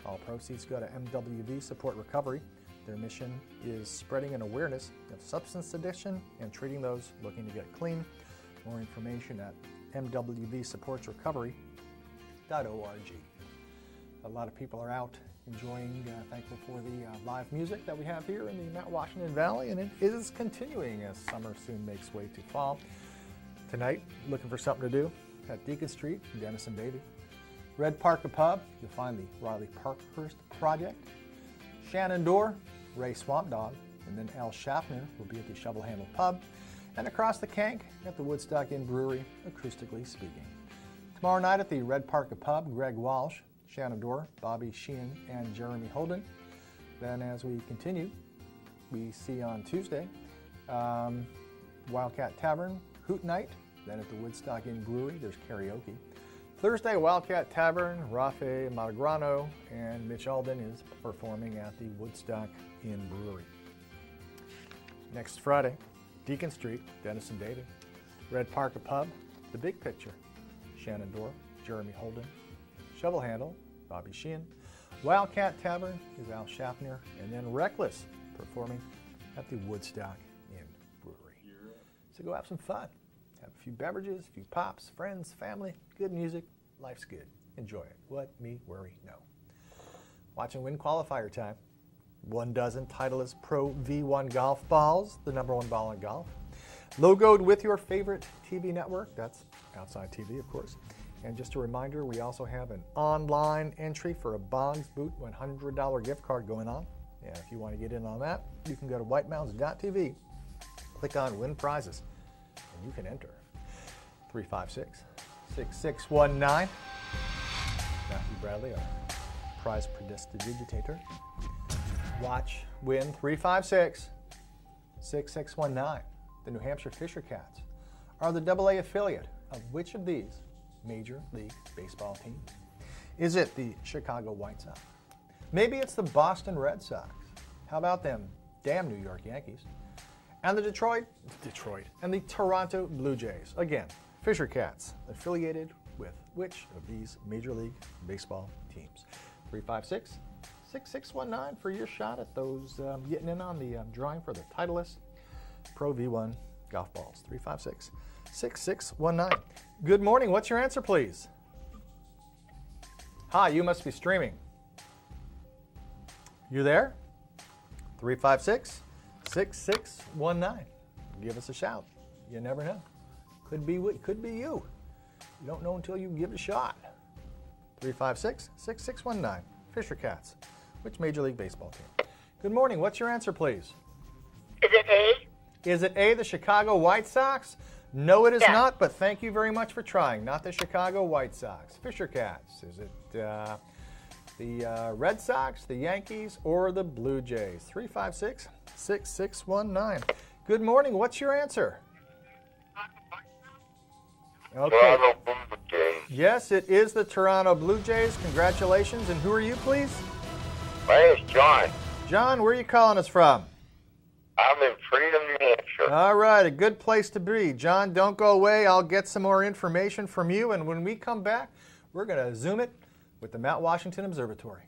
All proceeds go to MWV Support Recovery. Their mission is spreading an awareness of substance addiction and treating those looking to get clean. More information at mwvsupportsrecovery.org. A lot of people are out enjoying, thankful for the live music that we have here in the Mount Washington Valley, and it is continuing as summer soon makes way to fall. Tonight, looking for something to do at Deacon Street, Dennis and Davey. Red Parker Pub, you'll find the Riley Parkhurst Project. Shenandoah, Ray Swamp Dog, and then Al Schaffner will be at the Shovel Handle Pub. And across the Kank at the Woodstock Inn Brewery, acoustically speaking. Tomorrow night at the Red Parker Pub, Greg Walsh, Shenandoah, Bobby Sheehan, and Jeremy Holden. Then as we continue, we see on Tuesday, Wildcat Tavern, Hoot Night. Then at the Woodstock Inn Brewery, there's karaoke. Thursday, Wildcat Tavern, Rafe Matagrano, and Mitch Alden is performing at the Woodstock Inn Brewery. Next Friday, Deacon Street, Dennis and David. Red Parker Pub, The Big Picture, Shenandoah, Jeremy Holden. Shovel Handle, Bobby Sheehan. Wildcat Tavern is Al Schaffner, and then Reckless performing at the Woodstock Inn Brewery. So go have some fun. Have a few beverages, a few pops, friends, family, good music. Life's good. Enjoy it. What, me, worry, no. Watching Win Qualifier time. 1 dozen Titleist Pro V1 golf balls, the #1 ball in golf. Logoed with your favorite TV network. That's Outside TV, of course. And just a reminder, we also have an online entry for a Boggs Boot $100 gift card going on. And if you want to get in on that, you can go to whitemountains.tv, click on Win Prizes, and you can enter. 356-6619. Matthew Bradley, our prize prestidigitator. Watch, win, 356-6619. The New Hampshire Fisher Cats are the AA affiliate of which of these Major League Baseball teams? Is it the Chicago White Sox? Maybe it's the Boston Red Sox. How about them damn New York Yankees? And the Detroit, and the Toronto Blue Jays. Again, Fisher Cats affiliated with which of these Major League Baseball teams? 356-6619 for your shot at those getting in on the drawing for the Titleist Pro V1 golf balls. 356-6619. Good morning. What's your answer, please? Hi, you must be streaming. You there? 356-6619. Give us a shout. You never know. Could be you. You don't know until you give it a shot. 356-6619. Fisher Cats. Which Major League Baseball team? Good morning. What's your answer, please? Is it A? Is it A, the Chicago White Sox? No, it is not, but thank you very much for trying. Not the Chicago White Sox. Fisher Cats. Is it the Red Sox, the Yankees, or the Blue Jays? 356-6619. Good morning. What's your answer? Okay. Yes, it is the Toronto Blue Jays. Congratulations. And who are you, please? My name is John. John, where are you calling us from? I'm in Freedom, New Hampshire. All right, a good place to be. John, don't go away. I'll get some more information from you, and when we come back, we're going to Zoom it with the Mount Washington Observatory.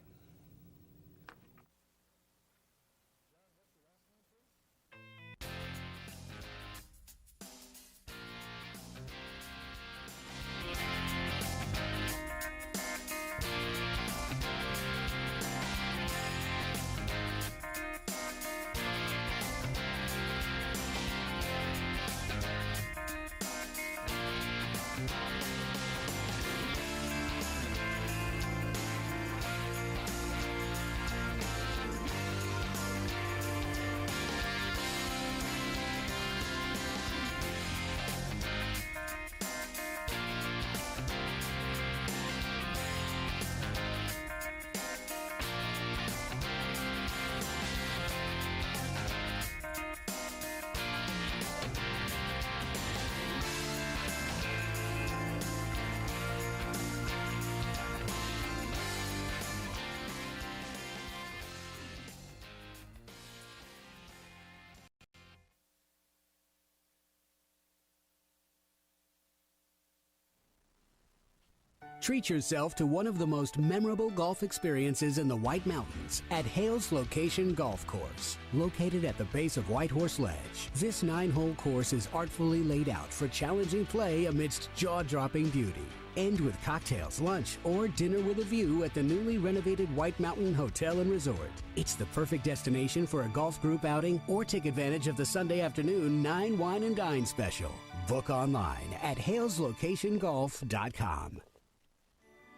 Treat yourself to one of the most memorable golf experiences in the White Mountains at Hales Location Golf Course. Located at the base of White Horse Ledge, this 9-hole course is artfully laid out for challenging play amidst jaw-dropping beauty. End with cocktails, lunch, or dinner with a view at the newly renovated White Mountain Hotel and Resort. It's the perfect destination for a golf group outing or take advantage of the Sunday afternoon 9 Wine and Dine special. Book online at halesLocationGolf.com.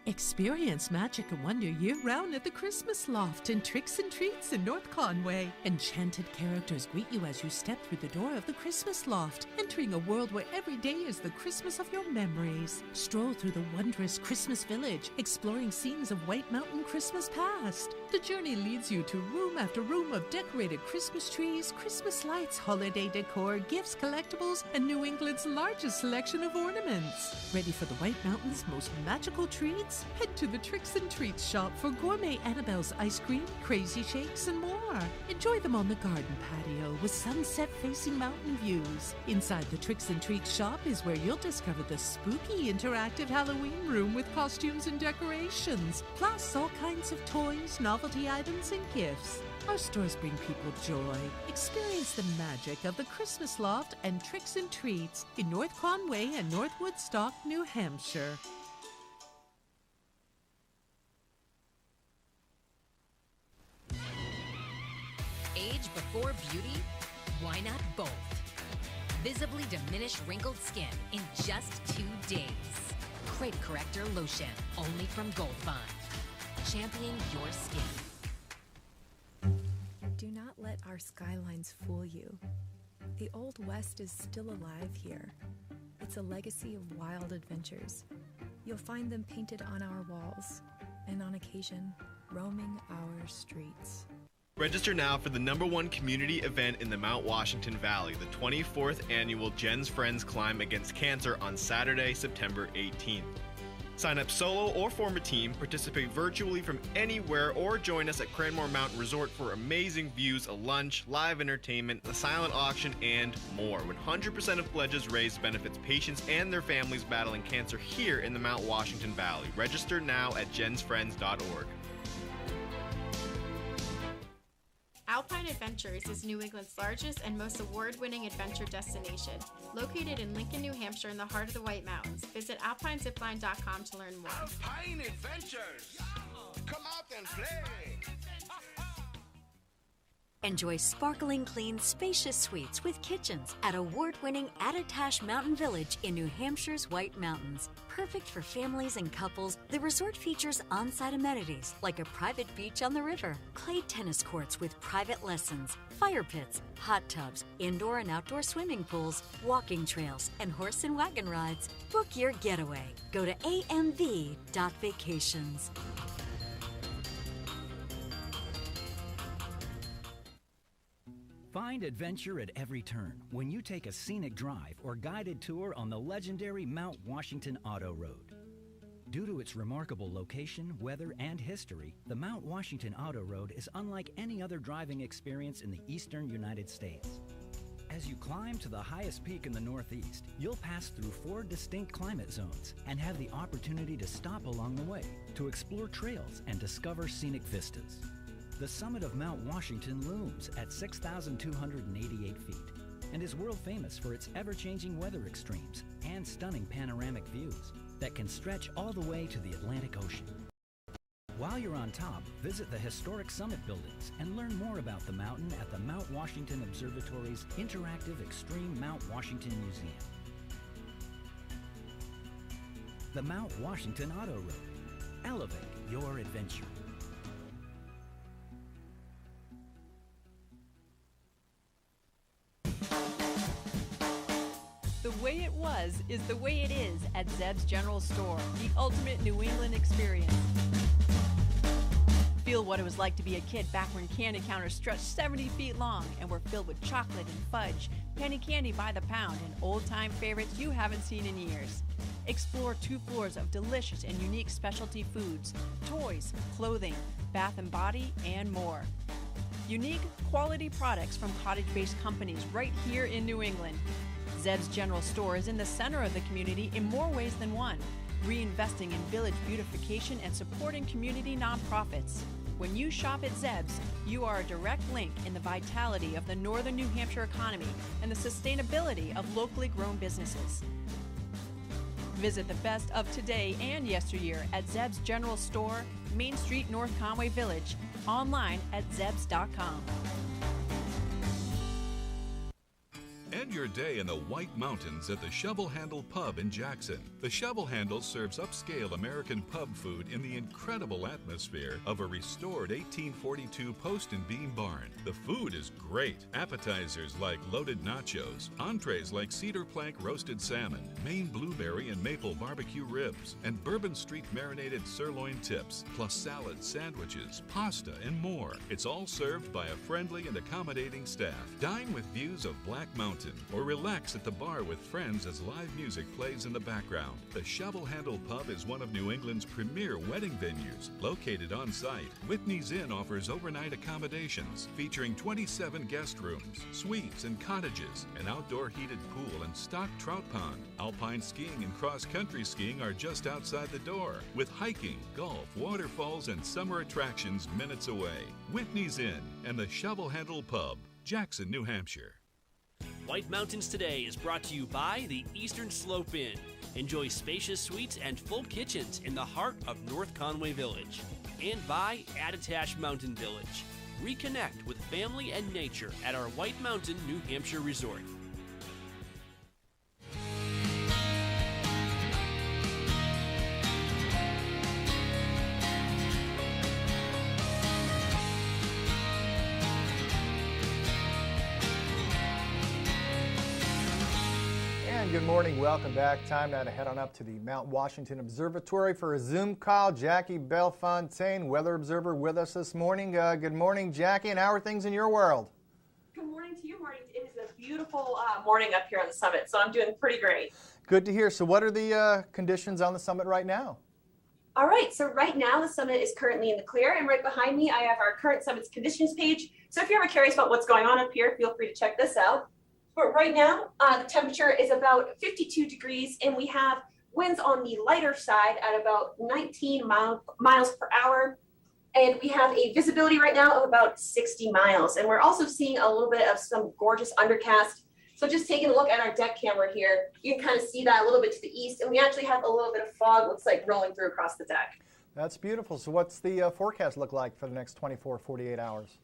Experience magic and wonder year-round at the Christmas Loft in Tricks and Treats in North Conway. Enchanted characters greet you as you step through the door of the Christmas Loft, entering a world where every day is the Christmas of your memories. Stroll through the wondrous Christmas Village, exploring scenes of White Mountain Christmas past. The journey leads you to room after room of decorated Christmas trees, Christmas lights, holiday decor, gifts, collectibles, and New England's largest selection of ornaments. Ready for the White Mountain's most magical treats? Head to the Tricks and Treats shop for gourmet Annabelle's ice cream, crazy shakes, and more. Enjoy them on the garden patio with sunset-facing mountain views. Inside the Tricks and Treats shop is where you'll discover the spooky interactive Halloween room with costumes and decorations, plus all kinds of toys, novelty items, and gifts. Our stores bring people joy. Experience the magic of the Christmas Loft and Tricks and Treats in North Conway and North Woodstock, New Hampshire. Age before beauty? Why not both? Visibly diminish wrinkled skin in just 2 days. Crate Corrector Lotion, only from Gold Bond. Champion your skin. Do not let our skylines fool you. The Old West is still alive here. It's a legacy of wild adventures. You'll find them painted on our walls, and on occasion, roaming our streets. Register now for the #1 community event in the Mount Washington Valley, the 24th annual Jen's Friends Climb Against Cancer on Saturday, September 18th. Sign up solo or form a team, participate virtually from anywhere, or join us at Cranmore Mountain Resort for amazing views, a lunch, live entertainment, a silent auction, and more. 100% of pledges raised benefits patients and their families battling cancer here in the Mount Washington Valley. Register now at jensfriends.org. Alpine Adventures is New England's largest and most award-winning adventure destination. Located in Lincoln, New Hampshire in the heart of the White Mountains. Visit alpinezipline.com to learn more. Alpine Adventures! Come out and play! Enjoy sparkling clean, spacious suites with kitchens at award-winning Attitash Mountain Village in New Hampshire's White Mountains. Perfect for families and couples, the resort features on-site amenities like a private beach on the river, clay tennis courts with private lessons, fire pits, hot tubs, indoor and outdoor swimming pools, walking trails, and horse and wagon rides. Book your getaway. Go to amv.vacations. Find adventure at every turn when you take a scenic drive or guided tour on the legendary Mount Washington Auto Road. Due to its remarkable location, weather, and history, the Mount Washington Auto Road is unlike any other driving experience in the eastern United States. As you climb to the highest peak in the Northeast, you'll pass through 4 distinct climate zones and have the opportunity to stop along the way to explore trails and discover scenic vistas. The summit of Mount Washington looms at 6,288 feet and is world famous for its ever-changing weather extremes and stunning panoramic views that can stretch all the way to the Atlantic Ocean. While you're on top, visit the historic summit buildings and learn more about the mountain at the Mount Washington Observatory's interactive Extreme Mount Washington Museum. The Mount Washington Auto Road. Elevate your adventure. The way it was is the way it is at Zeb's General Store, the ultimate New England experience. Feel what it was like to be a kid back when candy counters stretched 70 feet long and were filled with chocolate and fudge, penny candy by the pound, and old-time favorites you haven't seen in years. Explore 2 floors of delicious and unique specialty foods, toys, clothing, bath and body, and more. Unique, quality products from cottage-based companies right here in New England. Zeb's General Store is in the center of the community in more ways than one. reinvesting in village beautification and supporting community nonprofits. When you shop at Zeb's, you are a direct link in the vitality of the northern New Hampshire economy and the sustainability of locally grown businesses. Visit the best of today and yesteryear at Zeb's General Store, Main Street, North Conway Village, online at zebs.com. End your day in the White Mountains at the Shovel Handle Pub in Jackson. The Shovel Handle serves upscale American pub food in the incredible atmosphere of a restored 1842 post and beam barn. The food is great. Appetizers like loaded nachos, entrees like cedar plank roasted salmon, Maine blueberry and maple barbecue ribs, and Bourbon Street marinated sirloin tips, plus salads, sandwiches, pasta, and more. It's all served by a friendly and accommodating staff. Dine with views of Black Mountain, or relax at the bar with friends as live music plays in the background. The Shovel Handle Pub is one of New England's premier wedding venues. Located on site, Whitney's Inn offers overnight accommodations featuring 27 guest rooms, suites, and cottages, an outdoor heated pool and stocked trout pond. Alpine skiing and cross-country skiing are just outside the door, with hiking, golf, waterfalls, and summer attractions minutes away. Whitney's Inn and the Shovel Handle Pub, Jackson, New Hampshire. White Mountains Today is brought to you by the Eastern Slope Inn. Enjoy spacious suites and full kitchens in the heart of North Conway Village. And by Attitash Mountain Village. Reconnect with family and nature at our White Mountain, New Hampshire resort. Good morning, welcome back. Time now to head on up to the Mount Washington Observatory for a Zoom call. Jackie Bellefontaine, weather observer, with us this morning. Good morning, Jackie, and how are things in your world? Good morning to you, Marty. It is a beautiful morning up here on the summit, so I'm doing pretty great. Good to hear. So what are the conditions on the summit right now? All right, so right now the summit is currently in the clear, and right behind me I have our current summit's conditions page. So if you're ever curious about what's going on up here, feel free to check this out. But right now, the temperature is about 52 degrees, and we have winds on the lighter side at about 19 miles per hour. And we have a visibility right now of about 60 miles. And we're also seeing a little bit of some gorgeous undercast. So just taking a look at our deck camera here, you can kind of see that a little bit to the east. And we actually have a little bit of fog, looks like rolling through across the deck. That's beautiful. So what's the forecast look like for the next 24, 48 hours?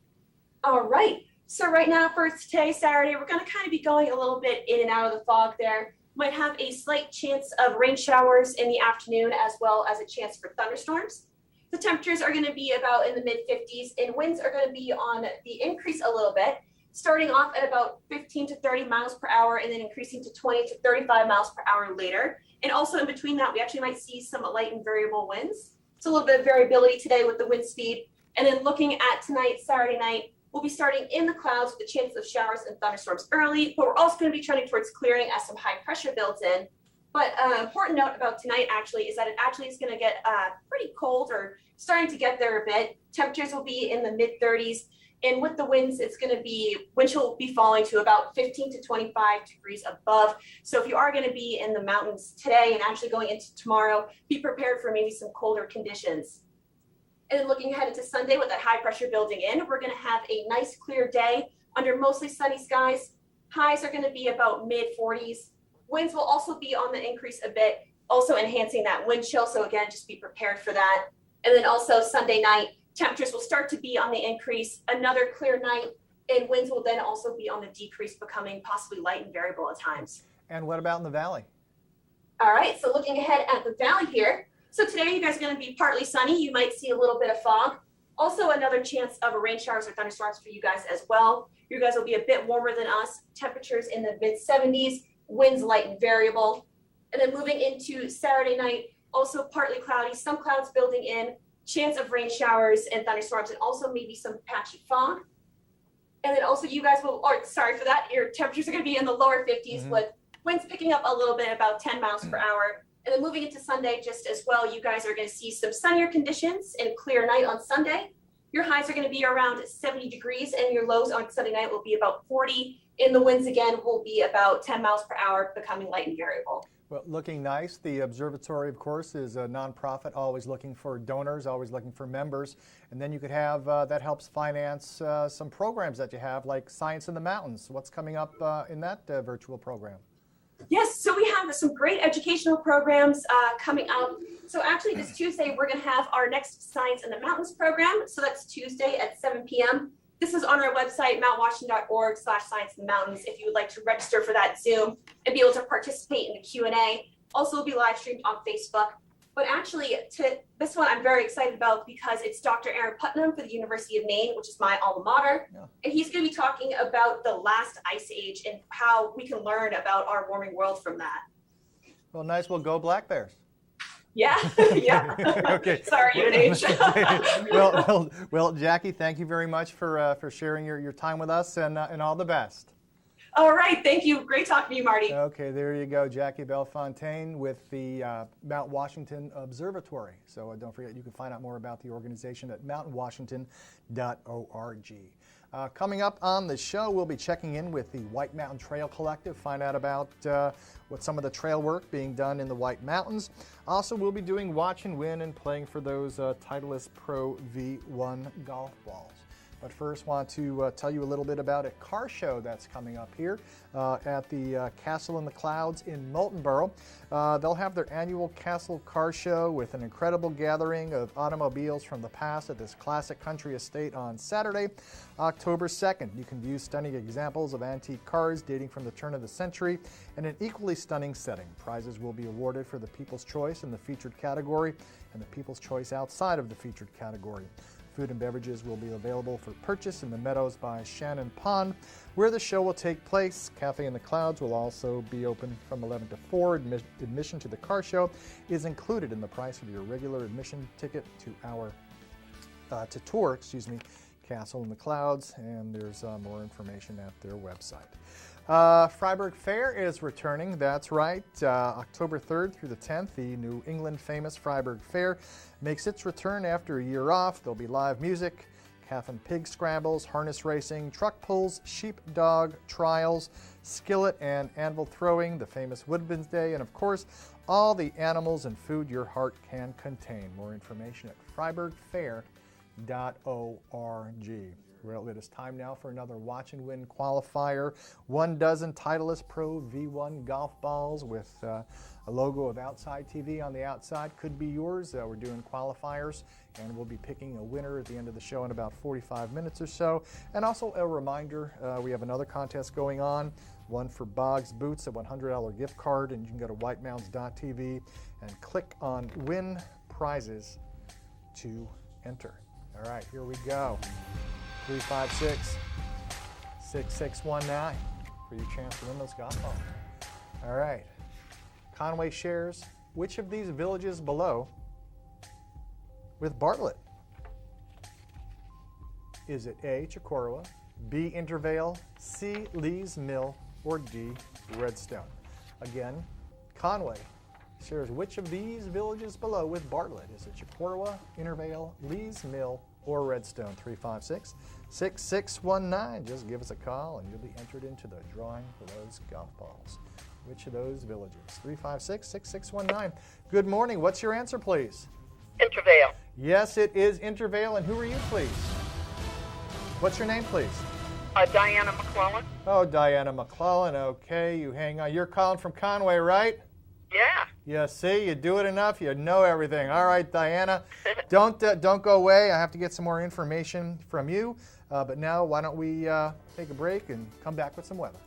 All right. So right now for today, Saturday, we're going to kind of be going a little bit in and out of the fog there. Might have a slight chance of rain showers in the afternoon, as well as a chance for thunderstorms. The temperatures are going to be about in the mid-50s, and winds are going to be on the increase a little bit, starting off at about 15 to 30 miles per hour and then increasing to 20 to 35 miles per hour later. And also in between that, we actually might see some light and variable winds. So a little bit of variability today with the wind speed. And then looking at tonight, Saturday night, we'll be starting in the clouds with the chance of showers and thunderstorms early, but we're also going to be trending towards clearing as some high pressure builds in. But an important note about tonight actually is that it actually is going to get pretty cold, or starting to get there a bit. Temperatures will be in the mid 30s, and with the winds, it's going to be, wind chill will be falling to about 15 to 25 degrees above. So if you are going to be in the mountains today and actually going into tomorrow, be prepared for maybe some colder conditions. And then looking ahead into Sunday with that high pressure building in, we're going to have a nice clear day under mostly sunny skies. Highs are going to be about mid 40s. Winds will also be on the increase a bit, also enhancing that wind chill. So again, just be prepared for that. And then also Sunday night, temperatures will start to be on the increase, another clear night, and winds will then also be on the decrease, becoming possibly light and variable at times. And what about in the valley? All right, so looking ahead at the valley here. So today you guys are going to be partly sunny. You might see a little bit of fog. Also another chance of rain showers or thunderstorms for you guys as well. You guys will be a bit warmer than us. Temperatures in the mid 70s, winds light and variable. And then moving into Saturday night, also partly cloudy, some clouds building in, chance of rain showers and thunderstorms, and also maybe some patchy fog. And then also you guys will, or sorry for that, your temperatures are going to be in the lower 50s with winds picking up a little bit, about 10 miles per hour. And then moving into Sunday just as well, you guys are going to see some sunnier conditions and clear night on Sunday. Your highs are going to be around 70 degrees and your lows on Sunday night will be about 40. And the winds again will be about 10 miles per hour, becoming light and variable. Well, looking nice. The observatory, of course, is a nonprofit, always looking for donors, always looking for members. And then you could have, that helps finance some programs that you have, like Science in the Mountains. What's coming up in that virtual program? Yes, so we have some great educational programs coming up. So actually this Tuesday, we're going to have our next Science in the Mountains program. So that's Tuesday at 7 p.m. This is on our website, mountwashington.org/Science in the Mountains, if you would like to register for that Zoom and be able to participate in the Q&A. Also, will be live streamed on Facebook. But actually, this one I'm very excited about because it's Dr. Aaron Putnam for the University of Maine, which is my alma mater. Yeah. And he's going to be talking about the last ice age and how we can learn about our warming world from that. Well, nice. Well, go Black Bears. Yeah, yeah. Okay. Sorry, UNH. well, Jackie, thank you very much for sharing your time with us, and all the best. All right, thank you. Great talking to you, Marty. Okay, there you go, Jackie Bellefontaine with the Mount Washington Observatory. So don't forget, you can find out more about the organization at mountainwashington.org. Coming up on the show, we'll be checking in with the White Mountain Trail Collective, find out about what some of the trail work being done in the White Mountains. Also, we'll be doing Watch and Win and playing for those Titleist Pro V1 golf balls. But first, want to tell you a little bit about a car show that's coming up here at the Castle in the Clouds in Moultonboro. They'll have their annual Castle Car Show with an incredible gathering of automobiles from the past at this classic country estate on Saturday, October 2nd. You can view stunning examples of antique cars dating from the turn of the century in an equally stunning setting. Prizes will be awarded for the People's Choice in the featured category and the People's Choice outside of the featured category. Food and beverages will be available for purchase in the Meadows by Shannon Pond, where the show will take place. Cafe in the Clouds will also be open from 11 to 4. Admission to the car show is included in the price of your regular admission ticket to tour Castle in the Clouds, and there's more information at their website. Fryeburg Fair is returning, that's right, October 3rd through the 10th. The New England famous Fryeburg Fair makes its return after a year off. There'll be live music, calf and pig scrambles, harness racing, truck pulls, sheepdog trials, skillet and anvil throwing, the famous Woodman's Day, and of course, all the animals and food your heart can contain. More information at FryeburgFair.org. Well, it is time now for another Watch and Win qualifier. 1 dozen Titleist Pro V1 golf balls with a logo of Outside TV on the outside could be yours. We're doing qualifiers, and we'll be picking a winner at the end of the show in about 45 minutes or so. And also a reminder, we have another contest going on, one for Boggs Boots, a $100 gift card, and you can go to whitemountains.tv and click on Win Prizes to enter. All right, here we go. 356-6619 for your chance to win those golf balls. All right. Conway shares which of these villages below with Bartlett? Is it A, Chocorua, B, Intervale, C, Lee's Mill, or D, Redstone? Again, Conway shares which of these villages below with Bartlett? Is it Chocorua, Intervale, Lee's Mill, or Redstone? 356-6619. Just give us a call and you'll be entered into the drawing for those golf balls. Which of those villages? 356-6619. Good morning. What's your answer, please? Intervale. Yes, it is Intervale. And who are you, please? What's your name, please? Diana McClellan. Oh, Diana McClellan. Okay, you hang on. You're calling from Conway, right? Yeah. Yeah, see, you do it enough, you know everything. All right, Diana, don't go away. I have to get some more information from you. But now, why don't we take a break and come back with some weather.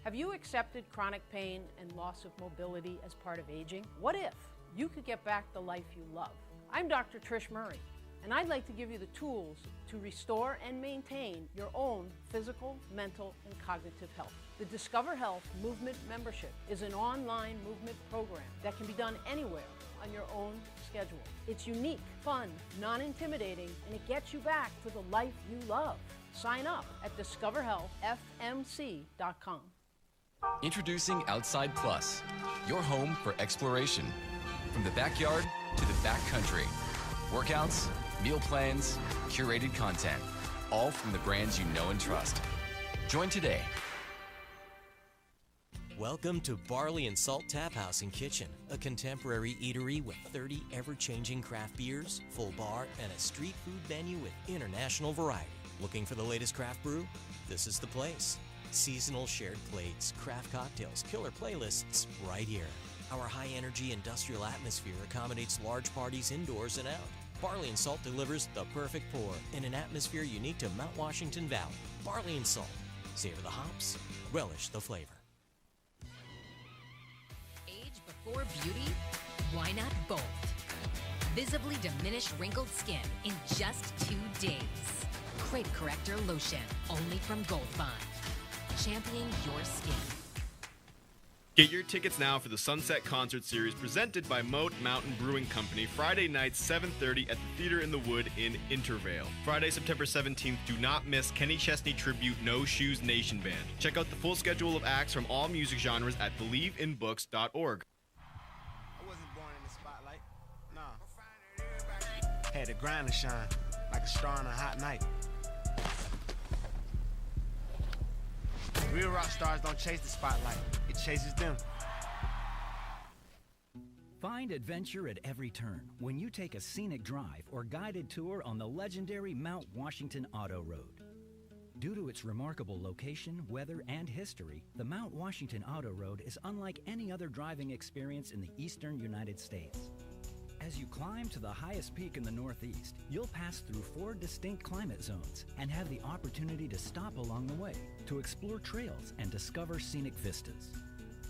Have you accepted chronic pain and loss of mobility as part of aging? What if you could get back the life you love? I'm Dr. Trish Murray, and I'd like to give you the tools to restore and maintain your own physical, mental, and cognitive health. The Discover Health Movement Membership is an online movement program that can be done anywhere on your own schedule. It's unique, fun, non-intimidating, and it gets you back to the life you love. Sign up at discoverhealthfmc.com. Introducing Outside Plus, your home for exploration. From the backyard to the backcountry. Workouts, meal plans, curated content, all from the brands you know and trust. Join today. Welcome to Barley and Salt Tap House and Kitchen, a contemporary eatery with 30 ever-changing craft beers, full bar, and a street food menu with international variety. Looking for the latest craft brew? This is the place. Seasonal shared plates, craft cocktails, killer playlists, right here. Our high-energy industrial atmosphere accommodates large parties indoors and out. Barley and Salt delivers the perfect pour in an atmosphere unique to Mount Washington Valley. Barley and Salt. Savor the hops, relish the flavor. Age before beauty? Why not both? Visibly diminish wrinkled skin in just 2 days. Crepe Corrector Lotion, only from Gold Bond. Championing your skin. Get your tickets now for the Sunset Concert Series presented by Moat Mountain Brewing Company, Friday night, 7:30 at the Theater in the Wood in Intervale. Friday, September 17th, do not miss Kenny Chesney tribute No Shoes Nation Band. Check out the full schedule of acts from all music genres at believeinbooks.org. I wasn't born in the spotlight, nah. Had to grind and shine, like a star on a hot night. Real rock stars don't chase the spotlight, it chases them. Find adventure at every turn when you take a scenic drive or guided tour on the legendary Mount Washington Auto Road. Due to its remarkable location, weather, and history, the Mount Washington Auto Road is unlike any other driving experience in the eastern United States. As you climb to the highest peak in the Northeast, you'll pass through 4 distinct climate zones and have the opportunity to stop along the way to explore trails and discover scenic vistas.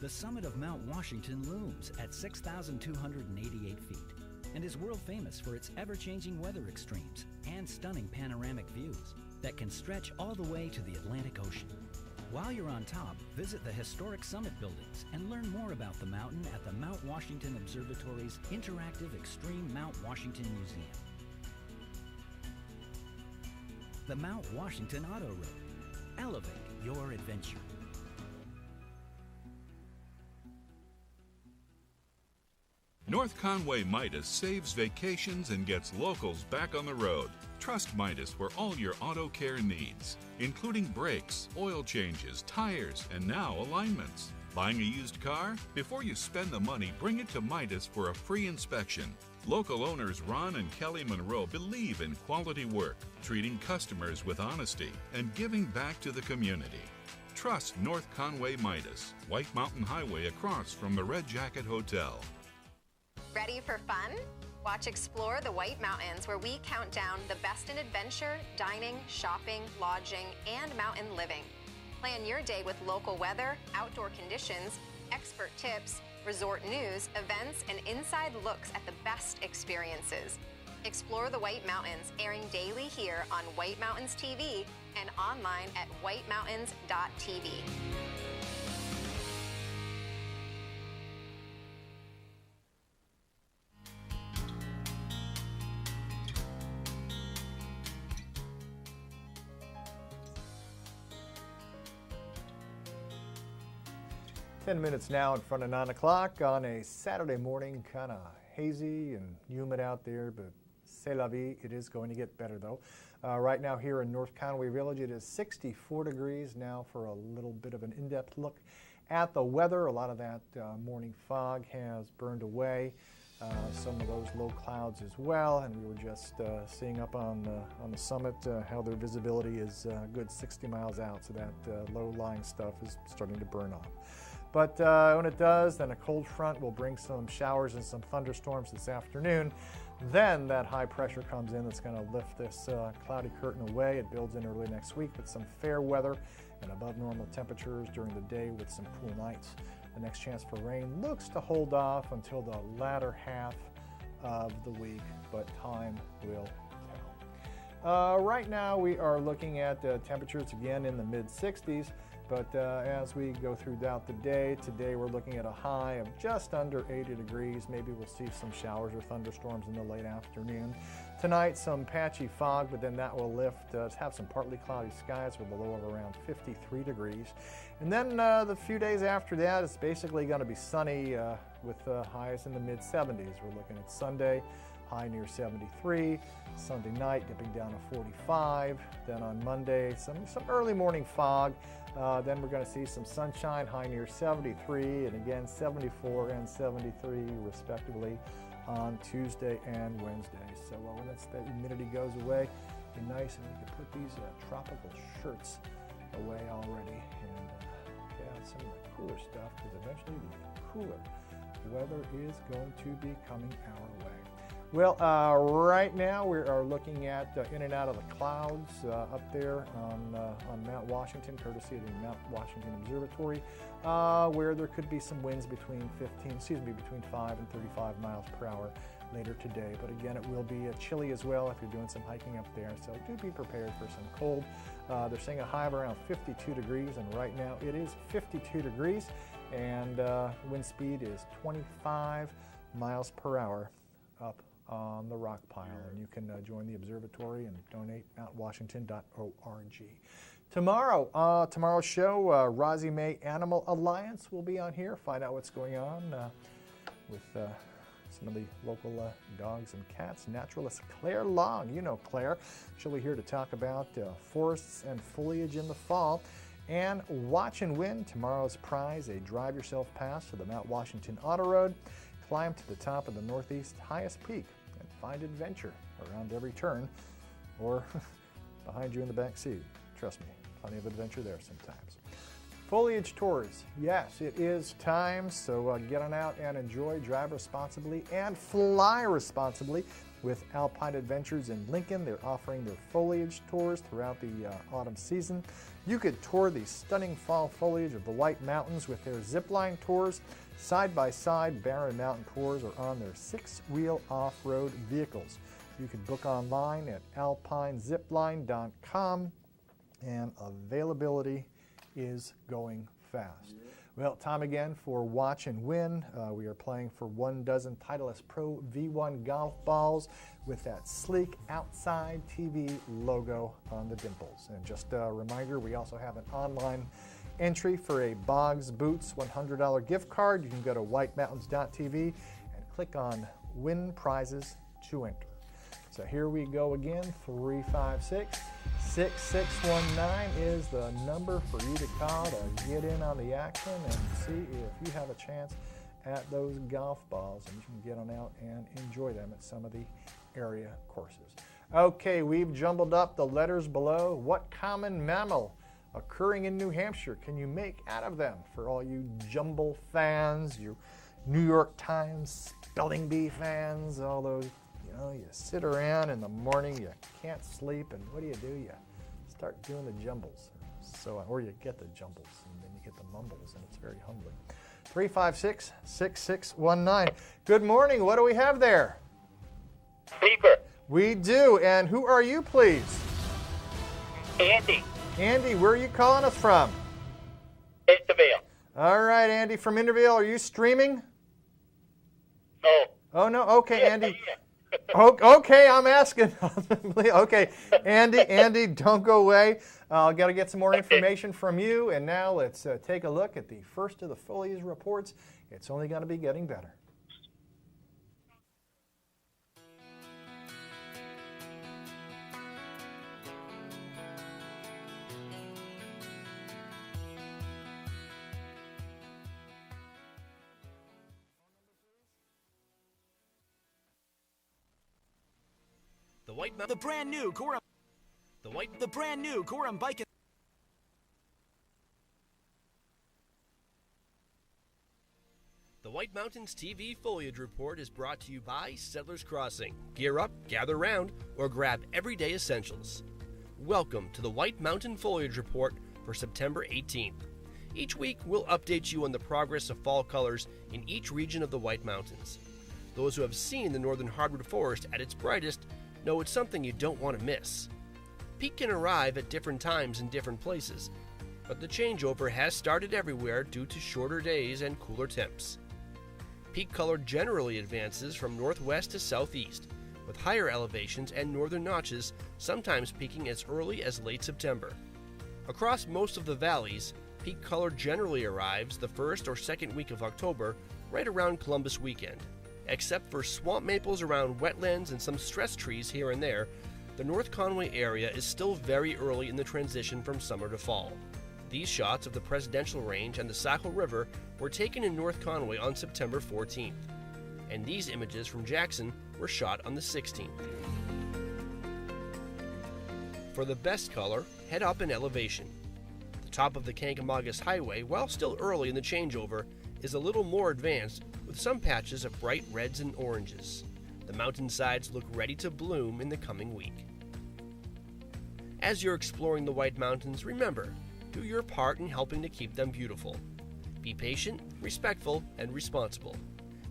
The summit of Mount Washington looms at 6,288 feet and is world famous for its ever-changing weather extremes and stunning panoramic views that can stretch all the way to the Atlantic Ocean. While you're on top, visit the historic summit buildings and learn more about the mountain at the Mount Washington Observatory's interactive Extreme Mount Washington Museum. The Mount Washington Auto Road. Elevate your adventure. North Conway Midas saves vacations and gets locals back on the road. Trust Midas for all your auto care needs, including brakes, oil changes, tires, and now alignments. Buying a used car? Before you spend the money, bring it to Midas for a free inspection. Local owners Ron and Kelly Monroe believe in quality work, treating customers with honesty, and giving back to the community. Trust North Conway Midas, White Mountain Highway across from the Red Jacket Hotel. Ready for fun? Watch Explore the White Mountains, where we count down the best in adventure, dining, shopping, lodging, and mountain living. Plan your day with local weather, outdoor conditions, expert tips, resort news, events, and inside looks at the best experiences. Explore the White Mountains, airing daily here on White Mountains TV and online at whitemountains.tv. 10 minutes now in front of 9 o'clock on a Saturday morning, kind of hazy and humid out there, but c'est la vie. It is going to get better, though. Right now here in North Conway Village, it is 64 degrees now. For a little bit of an in-depth look at the weather, a lot of that morning fog has burned away. Some of those low clouds as well, and we were just seeing up on the summit how their visibility is a good 60 miles out, so that low-lying stuff is starting to burn off. But when it does, then a cold front will bring some showers and some thunderstorms this afternoon. Then that high pressure comes in that's going to lift this cloudy curtain away. It builds in early next week with some fair weather and above normal temperatures during the day with some cool nights. The next chance for rain looks to hold off until the latter half of the week, but time will tell. Right now we are looking at temperatures again in the mid-60s, but as we go throughout the day, today we're looking at a high of just under 80 degrees. Maybe we'll see some showers or thunderstorms in the late afternoon. Tonight, some patchy fog, but then that will lift, have some partly cloudy skies with a low of around 53 degrees. And then the few days after that, it's basically going to be sunny with highs in the mid-70s. We're looking at Sunday, high near 73. Sunday night, dipping down to 45. Then on Monday, some early morning fog. Then we're going to see some sunshine, high near 73, and again 74 and 73 respectively on Tuesday and Wednesday. So when that humidity goes away, it'll be nice, and we can put these tropical shirts away already and get out some of the cooler stuff, because eventually the cooler weather is going to be coming our way. Well, right now we are looking at in and out of the clouds up there on Mount Washington, courtesy of the Mount Washington Observatory, where there could be some winds between 5 and 35 miles per hour later today. But again, it will be chilly as well if you're doing some hiking up there, so do be prepared for some cold. They're saying a high of around 52 degrees, and right now it is 52 degrees, and wind speed is 25 miles per hour up on the rock pile. And you can join the observatory and donate mountwashington.org. Tomorrow's show, Rosie May Animal Alliance will be on here. Find out what's going on with some of the local dogs and cats. Naturalist Claire Long, you know Claire. She'll be here to talk about forests and foliage in the fall. And Watch and Win, tomorrow's prize, a drive yourself pass to the Mount Washington Auto Road. Climb to the top of the Northeast highest peak and find adventure around every turn, or behind you in the back seat. Trust me, plenty of adventure there sometimes. Foliage tours, yes, it is time, so get on out and enjoy, drive responsibly, and fly responsibly with Alpine Adventures in Lincoln. They're offering their foliage tours throughout the autumn season. You could tour the stunning fall foliage of the White Mountains with their zipline tours. Side-by-side Barren Mountain tours are on their 6-wheel off-road vehicles. You can book online at alpinezipline.com, and availability is going fast. Well, time again for Watch and Win. We are playing for 1 dozen Titleist Pro V1 golf balls with that sleek outside TV logo on the dimples. And just a reminder, we also have an online entry for a Boggs Boots $100 gift card. You can go to whitemountains.tv and click on Win Prizes to enter. So here we go again, 356-6619 is the number for you to call to get in on the action and see if you have a chance at those golf balls, and you can get on out and enjoy them at some of the area courses. Okay, we've jumbled up the letters below. What common mammal occurring in New Hampshire can you make out of them? For all you jumble fans, you New York Times spelling bee fans, all those, you sit around in the morning, you can't sleep, and what do? You start doing the jumbles. Or you get the jumbles, and then you get the mumbles, and it's very humbling. 356-6619. Good morning. What do we have there? Beaver. We do. And who are you, please? Andy. Andy, where are you calling us from? Intervale. All right, Andy from Intervale. Are you streaming? No. Oh, no? Okay, Andy. Okay, I'm asking. Okay, Andy, don't go away. I've got to get some more information from you. And now let's take a look at the first of the foliage reports. It's only going to be getting better. The brand new Gorham Bike. The White Mountains TV Foliage Report is brought to you by Settlers Crossing. Gear up, gather round, or grab everyday essentials. Welcome to the White Mountain Foliage Report, for September 18th. Each week, we'll update you on the progress of fall colors in each region of the White Mountains. Those who have seen the northern hardwood forest at its brightest know it's something you don't want to miss. Peak can arrive at different times in different places, but the changeover has started everywhere due to shorter days and cooler temps. Peak color generally advances from northwest to southeast, with higher elevations and northern notches sometimes peaking as early as late September. Across most of the valleys, peak color generally arrives the first or second week of October, right around Columbus weekend. Except for swamp maples around wetlands and some stress trees here and there, the North Conway area is still very early in the transition from summer to fall. These shots of the Presidential Range and the Saco River were taken in North Conway on September 14th, and these images from Jackson were shot on the 16th. For the best color, head up in elevation. The top of the Kancamagus Highway, while still early in the changeover, is a little more advanced with some patches of bright reds and oranges. The mountainsides look ready to bloom in the coming week. As you're exploring the White Mountains, remember, do your part in helping to keep them beautiful. Be patient, respectful, and responsible.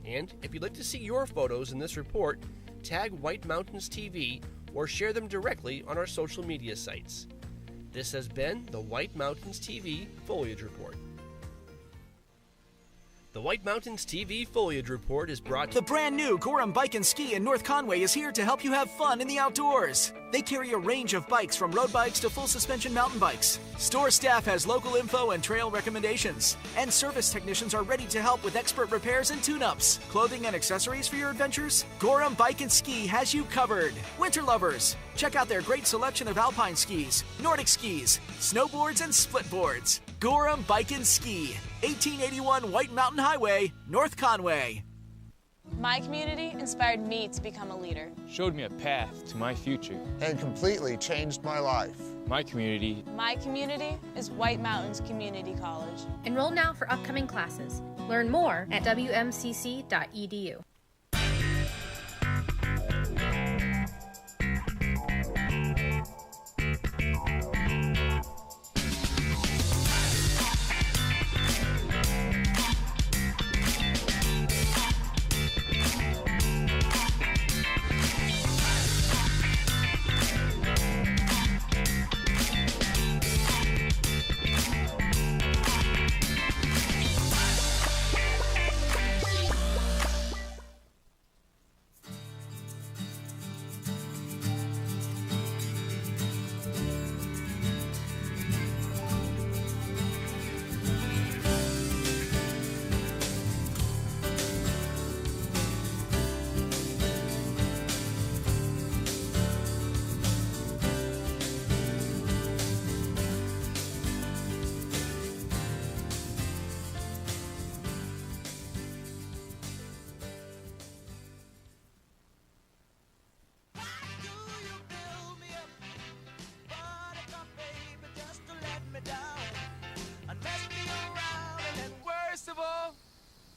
And if you'd like to see your photos in this report, tag White Mountains TV or share them directly on our social media sites. This has been the White Mountains TV Foliage Report. The White Mountains TV Foliage Report is brought to The brand new Gorham Bike and Ski in North Conway is here to help you have fun in the outdoors. They carry a range of bikes from road bikes to full suspension mountain bikes. Store staff has local info and trail recommendations. And service technicians are ready to help with expert repairs and tune-ups. Clothing and accessories for your adventures? Gorham Bike and Ski has you covered. Winter lovers, check out their great selection of alpine skis, Nordic skis, snowboards, and split boards. Gorham Bike and Ski, 1881 White Mountain Highway, North Conway. My community inspired me to become a leader. Showed me a path to my future. And completely changed my life. My community. My community is White Mountains Community College. Enroll now for upcoming classes. Learn more at wmcc.edu.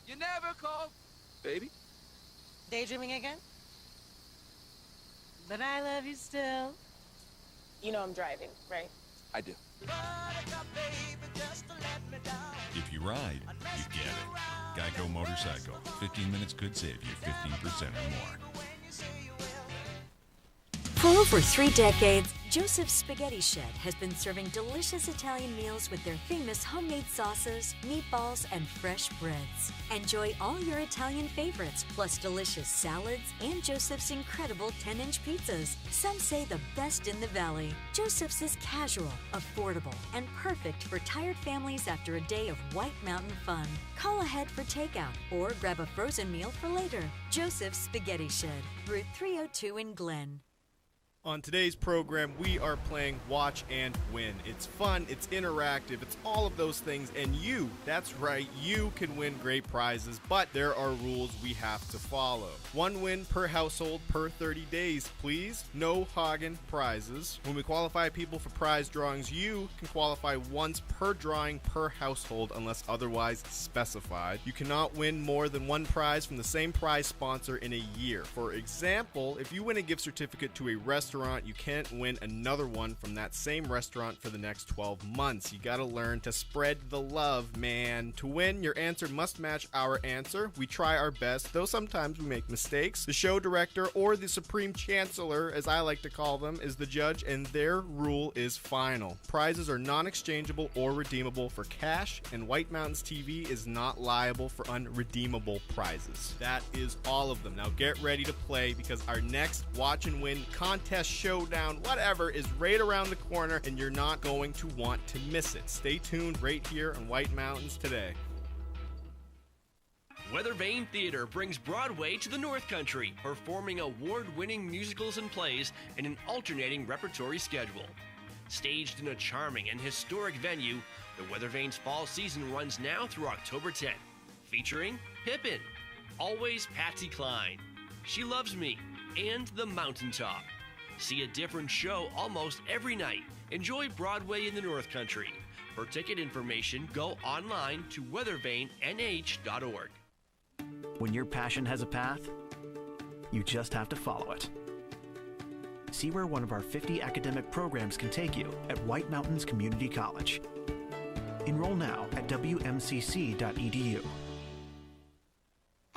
You never called, baby. Daydreaming again? But I love you still. You know I'm driving, right? I do. If you ride, you get it. Geico Motorcycle. 15 minutes could save you 15% or more. For over 3 decades, Joseph's Spaghetti Shed has been serving delicious Italian meals with their famous homemade sauces, meatballs, and fresh breads. Enjoy all your Italian favorites, plus delicious salads and Joseph's incredible 10-inch pizzas. Some say the best in the valley. Joseph's is casual, affordable, and perfect for tired families after a day of White Mountain fun. Call ahead for takeout or grab a frozen meal for later. Joseph's Spaghetti Shed, Route 302 in Glen. On today's program, we are playing Watch and Win. It's fun, it's interactive, it's all of those things, and you, that's right, you can win great prizes, but there are rules we have to follow. 1 win per household per 30 days, please. No Hagen prizes. When we qualify people for prize drawings, you can qualify once per drawing per household unless otherwise specified. You cannot win more than 1 prize from the same prize sponsor in a year. For example, if you win a gift certificate to a restaurant restaurant, you can't win another one from that same restaurant for the next 12 months. You gotta learn to spread the love, man. To win, your answer must match our answer. We try our best, though sometimes we make mistakes. The show director, or the supreme chancellor, as I like to call them, is the judge, and their rule is final. Prizes are non-exchangeable or redeemable for cash, and White Mountains TV is not liable for unredeemable prizes. That is all of them. Now get ready to play, because our next Watch and Win contest, showdown, whatever, is right around the corner, and you're not going to want to miss it. Stay tuned right here on White Mountains Today. Weathervane Theater brings Broadway to the North Country, performing award-winning musicals and plays in an alternating repertory schedule. Staged in a charming and historic venue, the Weathervane's fall season runs now through October 10th, featuring Pippin, Always Patsy Cline, She Loves Me, and The Mountaintop. See a different show almost every night. Enjoy Broadway in the North Country. For ticket information, go online to weathervanenh.org. When your passion has a path, you just have to follow it. See where one of our 50 academic programs can take you at White Mountains Community College. Enroll now at wmcc.edu.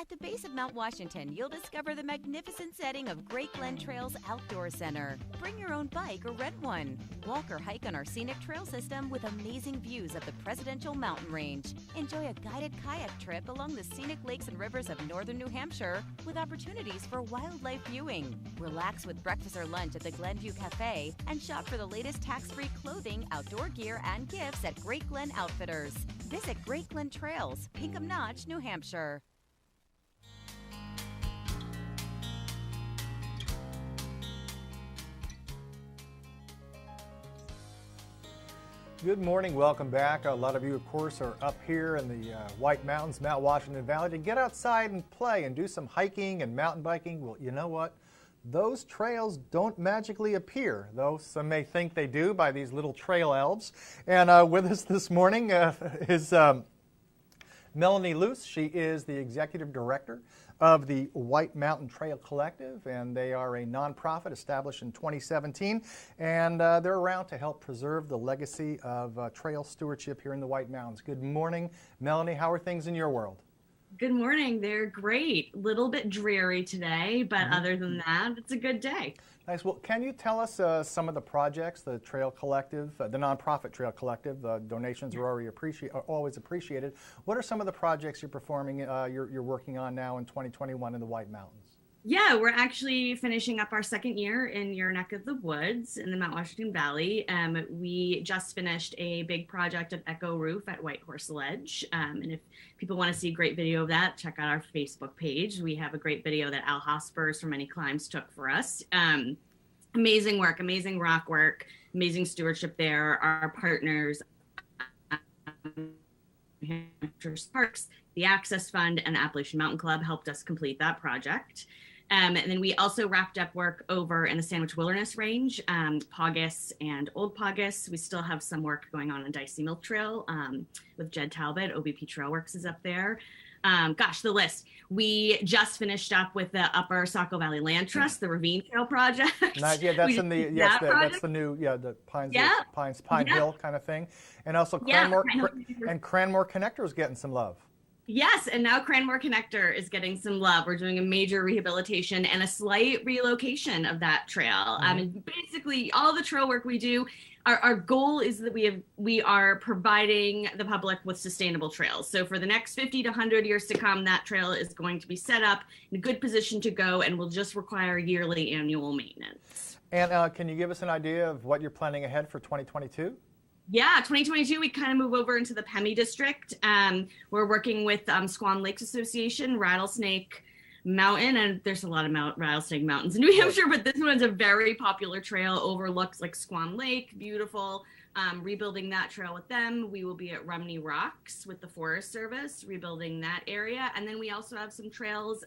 At the base of Mount Washington, you'll discover the magnificent setting of Great Glen Trails Outdoor Center. Bring your own bike or rent one. Walk or hike on our scenic trail system with amazing views of the Presidential Mountain Range. Enjoy a guided kayak trip along the scenic lakes and rivers of northern New Hampshire with opportunities for wildlife viewing. Relax with breakfast or lunch at the Glenview Cafe and shop for the latest tax-free clothing, outdoor gear, and gifts at Great Glen Outfitters. Visit Great Glen Trails, Pinkham Notch, New Hampshire. Good morning, welcome back. A lot of you, of course, are up here in the White Mountains, Mount Washington Valley, to get outside and play and do some hiking and mountain biking. Well, you know what? Those trails don't magically appear, though some may think they do by these little trail elves. And with us this morning is Melanie Luce. She is the executive director of the White Mountain Trail Collective, and they are a nonprofit established in 2017, and they're around to help preserve the legacy of trail stewardship here in the White Mountains. Good morning, Melanie. How are things in your world? Good morning. They're great. A little bit dreary today, but other than that, it's a good day. Nice. Well, can you tell us some of the projects, the Trail Collective, the nonprofit Trail Collective? Donations are always appreciated. What are some of the projects you're performing, you're working on now in 2021 in the White Mountains? Yeah, we're actually finishing up our second year in your neck of the woods in the Mount Washington Valley. We just finished a big project of Echo Roof at White Horse Ledge. And if people want to see a great video of that, check out our Facebook page. We have a great video that Al Hospers from Many Climbs took for us. Amazing work, amazing rock work, amazing stewardship there. Our partners, New Hampshire Parks, the Access Fund, and the Appalachian Mountain Club helped us complete that project. And then we also wrapped up work over in the Sandwich Wilderness Range, Paugus and Old Paugus. We still have some work going on Dicey Milk Trail with Jed Talbot. OBP Trailworks is up there. Gosh, the list. We just finished up with the Upper Saco Valley Land Trust, the Ravine Trail project. Nice. Yeah, that's in the that's the new the Pine Hill kind of thing, and also Cranmore Connector is getting some love. Yes, and now Cranmore Connector is getting some love. We're doing a major rehabilitation and a slight relocation of that trail. And basically, all the trail work we do, our goal is that we are providing the public with sustainable trails. So for the next 50 to 100 years to come, that trail is going to be set up in a good position to go and will just require yearly annual maintenance. And can you give us an idea of what you're planning ahead for 2022? Yeah, 2022, we kind of move over into the Pemmy district. We're working with Squam Lakes Association, Rattlesnake Mountain, and there's a lot of rattlesnake mountains in New Hampshire, but this one's a very popular trail, overlooks like Squam Lake, beautiful. Rebuilding that trail with them. We will be at Rumney Rocks with the Forest Service, rebuilding that area. And then we also have some trails,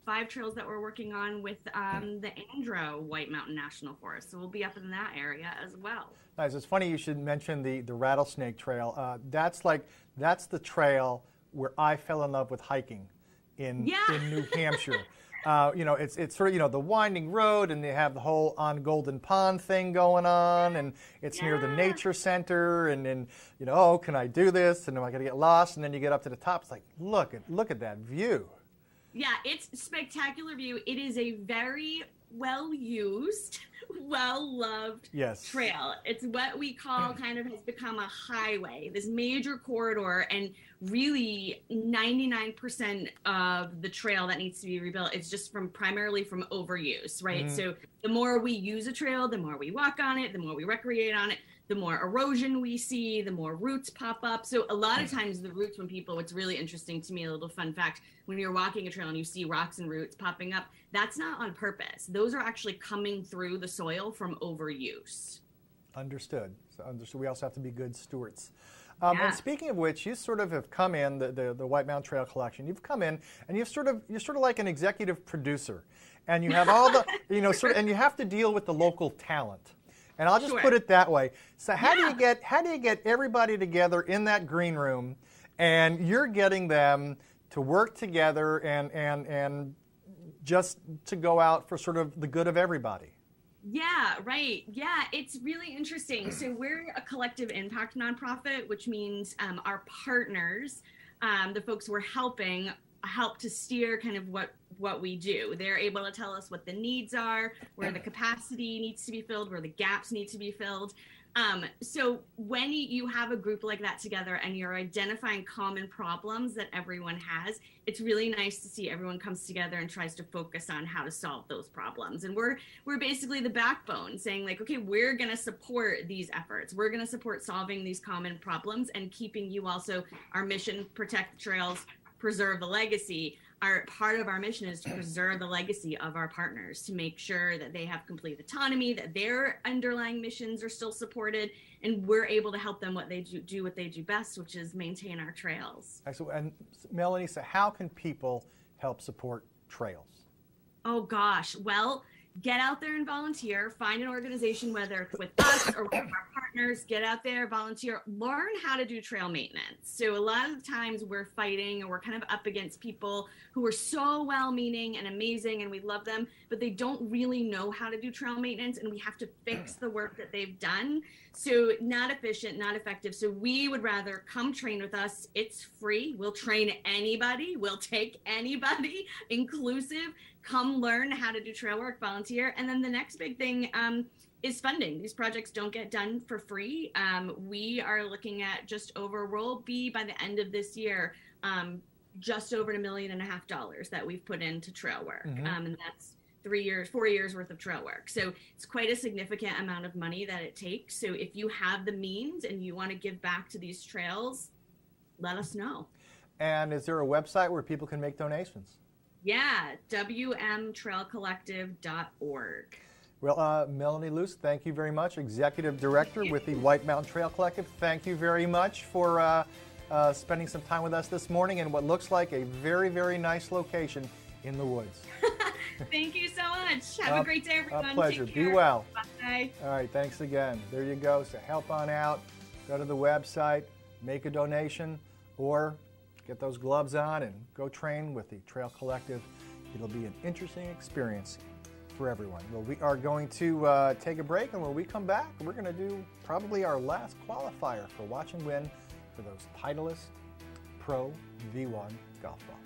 5 trails that we're working on with the Andro White Mountain National Forest. So we'll be up in that area as well. Nice. It's funny you should mention the Rattlesnake Trail. That's the trail where I fell in love with hiking in New Hampshire. it's sort of, the winding road, and they have the whole On Golden Pond thing going on, and it's near the nature center, and oh, can I do this? And am I going to get lost? And then you get up to the top. It's like, look at that view. Yeah, it's a spectacular view. It is a very well-used, well-loved trail. It's what we call kind of has become a highway, this major corridor, and really 99% of the trail that needs to be rebuilt is just primarily from overuse, right? So the more we use a trail, the more we walk on it, the more we recreate on it, the more erosion we see, the more roots pop up. So a lot of times the roots, what's really interesting to me, a little fun fact, when you're walking a trail and you see rocks and roots popping up, that's not on purpose. Those are actually coming through the soil from overuse. Understood. We also have to be good stewards. And speaking of which, you sort of have come in, the White Mountain Trail Collection, you've come in and you're sort of like an executive producer. And you have all the, and you have to deal with the local talent. And I'll just put it that way. So how do you get everybody together in that green room, and you're getting them to work together and just to go out for sort of the good of everybody? Yeah, right. Yeah, it's really interesting. So we're a collective impact nonprofit, which means our partners, the folks we're helping, help to steer kind of what we do. They're able to tell us what the needs are, where the capacity needs to be filled, where the gaps need to be filled. So when you have a group like that together and you're identifying common problems that everyone has, it's really nice to see everyone comes together and tries to focus on how to solve those problems. And we're basically the backbone, saying like, okay, we're going to support these efforts. We're going to support solving these common problems and keeping you also, our mission, protect the trails, preserve the legacy. Part of our mission is to preserve the legacy of our partners, to make sure that they have complete autonomy, that their underlying missions are still supported, and we're able to help them what they do what they do best, which is maintain our trails. Excellent. And Melanie, so how can people help support trails? Oh gosh, well, get out there and volunteer. Find an organization, whether it's with us or with our partners. Get out there, volunteer, learn how to do trail maintenance. So a lot of the times we're fighting, or we're kind of up against people who are so well-meaning and amazing, and we love them, but they don't really know how to do trail maintenance, and we have to fix the work that they've done. So not efficient, not effective. So we would rather come train with us. It's free. We'll train anybody. We'll take anybody, inclusive. Come learn how to do trail work, volunteer. And then the next big thing is funding. These projects don't get done for free. We are looking at we'll be by the end of this year, just over $1.5 million that we've put into trail work. And that's 4 years worth of trail work. So it's quite a significant amount of money that it takes. So if you have the means and you want to give back to these trails, let us know. And is there a website where people can make donations? Yeah, wmtrailcollective.org. Well, Melanie Luce, thank you very much, Executive Director with the White Mountain Trail Collective. Thank you very much for spending some time with us this morning in what looks like a very, very nice location in the woods. Thank you so much. Have a great day, everyone. A pleasure. Take care. Be well. Bye. All right, thanks again. There you go. So help on out. Go to the website, make a donation, or get those gloves on and go train with the Trail Collective. It'll be an interesting experience for everyone. Well, we are going to take a break, and when we come back, we're going to do probably our last qualifier for Watch and Win for those Titleist Pro V1 golf balls.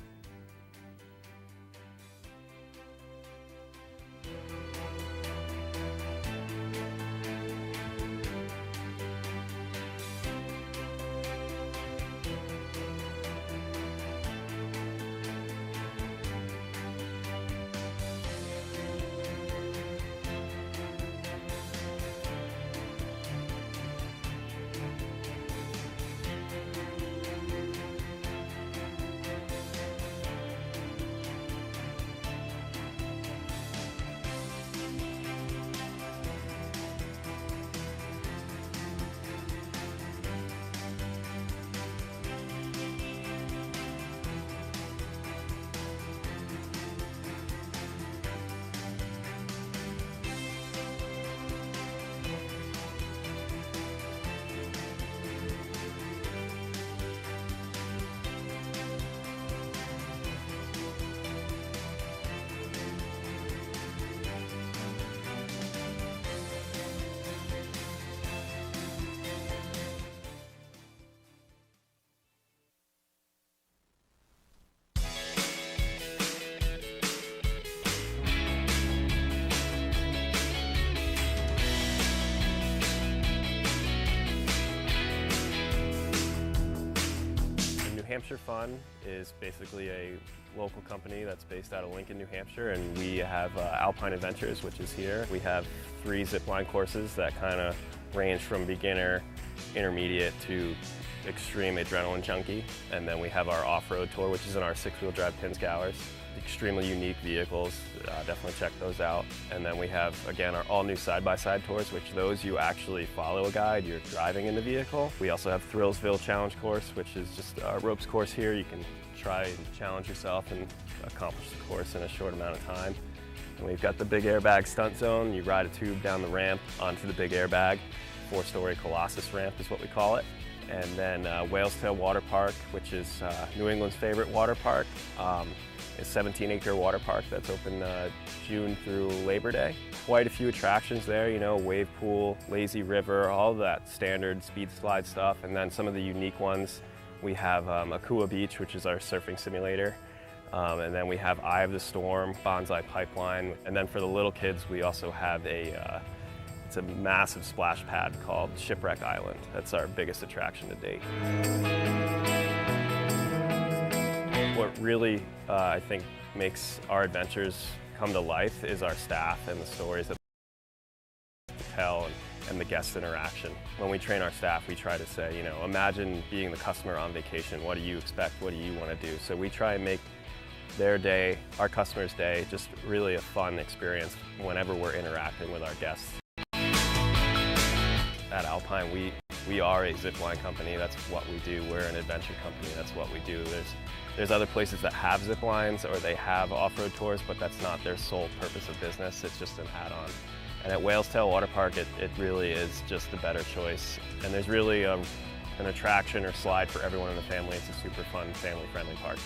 Hampshire Fun is basically a local company that's based out of Lincoln, New Hampshire, and we have Alpine Adventures, which is here. We have 3 zip line courses that kind of range from beginner, intermediate to extreme adrenaline junkie. And then we have our off-road tour, which is in our 6-wheel drive Pinzgauers. Extremely unique vehicles, definitely check those out. And then we have, again, our all-new side-by-side tours, which those you actually follow a guide, you're driving in the vehicle. We also have Thrillsville Challenge course, which is just a ropes course here. You can try and challenge yourself and accomplish the course in a short amount of time. And we've got the Big Airbag Stunt Zone. You ride a tube down the ramp onto the Big Airbag. 4-story Colossus ramp is what we call it. And then Whale's Tail Water Park, which is New England's favorite water park. It's a 17-acre water park that's open June through Labor Day. Quite a few attractions there, you know, wave pool, lazy river, all that standard speed slide stuff. And then some of the unique ones, we have Akua Beach, which is our surfing simulator. And then we have Eye of the Storm, Bonsai Pipeline. And then for the little kids, we also have it's a massive splash pad called Shipwreck Island. That's our biggest attraction to date. What really, I think, makes our adventures come to life is our staff and the stories that they tell and the guest interaction. When we train our staff, we try to say, you know, imagine being the customer on vacation. What do you expect? What do you want to do? So we try and make their day, our customers' day, just really a fun experience whenever we're interacting with our guests. At Alpine, we are a zipline company. That's what we do. We're an adventure company. That's what we do. There's other places that have zip lines or they have off-road tours, but that's not their sole purpose of business. It's just an add-on. And at Whale's Tail Water Park, it really is just the better choice. And there's really an attraction or slide for everyone in the family. It's a super fun, family-friendly park.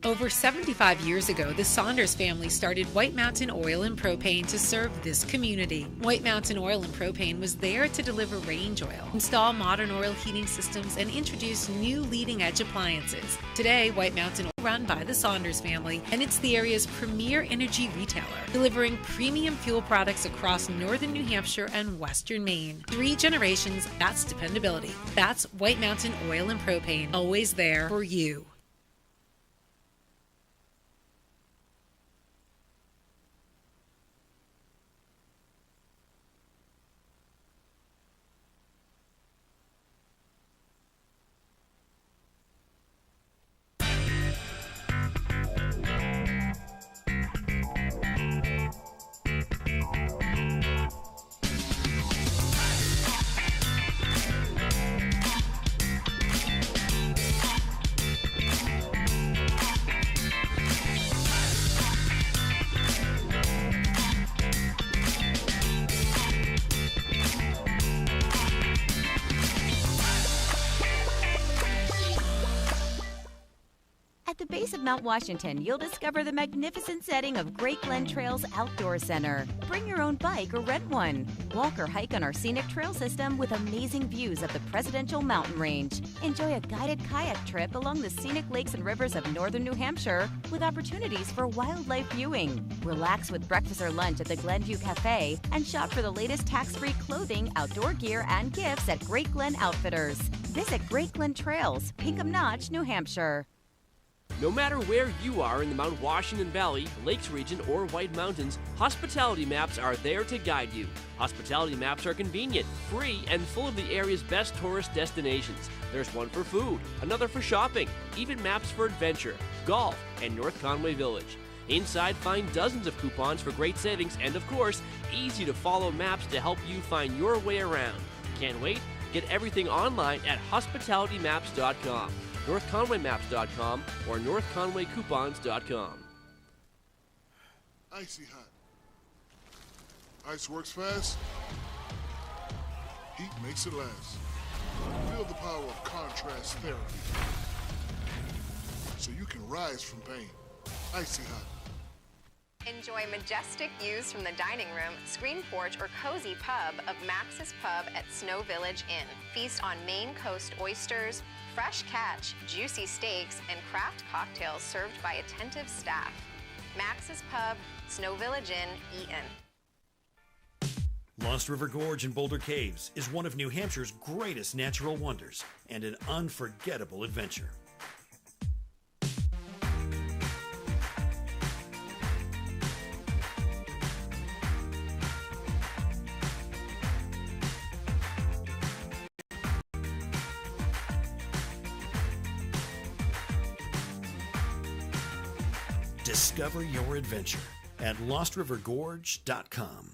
Over 75 years ago, the Saunders family started White Mountain Oil and Propane to serve this community. White Mountain Oil and Propane was there to deliver range oil, install modern oil heating systems, and introduce new leading-edge appliances. Today, White Mountain Oil is run by the Saunders family, and it's the area's premier energy retailer, delivering premium fuel products across northern New Hampshire and western Maine. 3 generations, that's dependability. That's White Mountain Oil and Propane, always there for you. At the base of Mount Washington, you'll discover the magnificent setting of Great Glen Trails Outdoor Center. Bring your own bike or rent one. Walk or hike on our scenic trail system with amazing views of the Presidential Mountain Range. Enjoy a guided kayak trip along the scenic lakes and rivers of northern New Hampshire with opportunities for wildlife viewing. Relax with breakfast or lunch at the Glenview Cafe and shop for the latest tax-free clothing, outdoor gear, and gifts at Great Glen Outfitters. Visit Great Glen Trails, Pinkham Notch, New Hampshire. No matter where you are in the Mount Washington Valley, Lakes region, or White Mountains, Hospitality Maps are there to guide you. Hospitality Maps are convenient, free, and full of the area's best tourist destinations. There's one for food, another for shopping, even maps for adventure, golf, and North Conway Village. Inside, find dozens of coupons for great savings and, of course, easy-to-follow maps to help you find your way around. Can't wait? Get everything online at hospitalitymaps.com. NorthConwayMaps.com or NorthConwayCoupons.com. Icy hot. Ice works fast. Heat makes it last. Feel the power of contrast therapy. So you can rise from pain. Icy hot. Enjoy majestic views from the dining room, screen porch, or cozy pub of Max's Pub at Snow Village Inn. Feast on Maine Coast oysters, fresh catch, juicy steaks, and craft cocktails served by attentive staff. Max's Pub, Snow Village Inn, Eaton. Lost River Gorge in Boulder Caves is one of New Hampshire's greatest natural wonders and an unforgettable adventure. Discover your adventure at LostRiverGorge.com.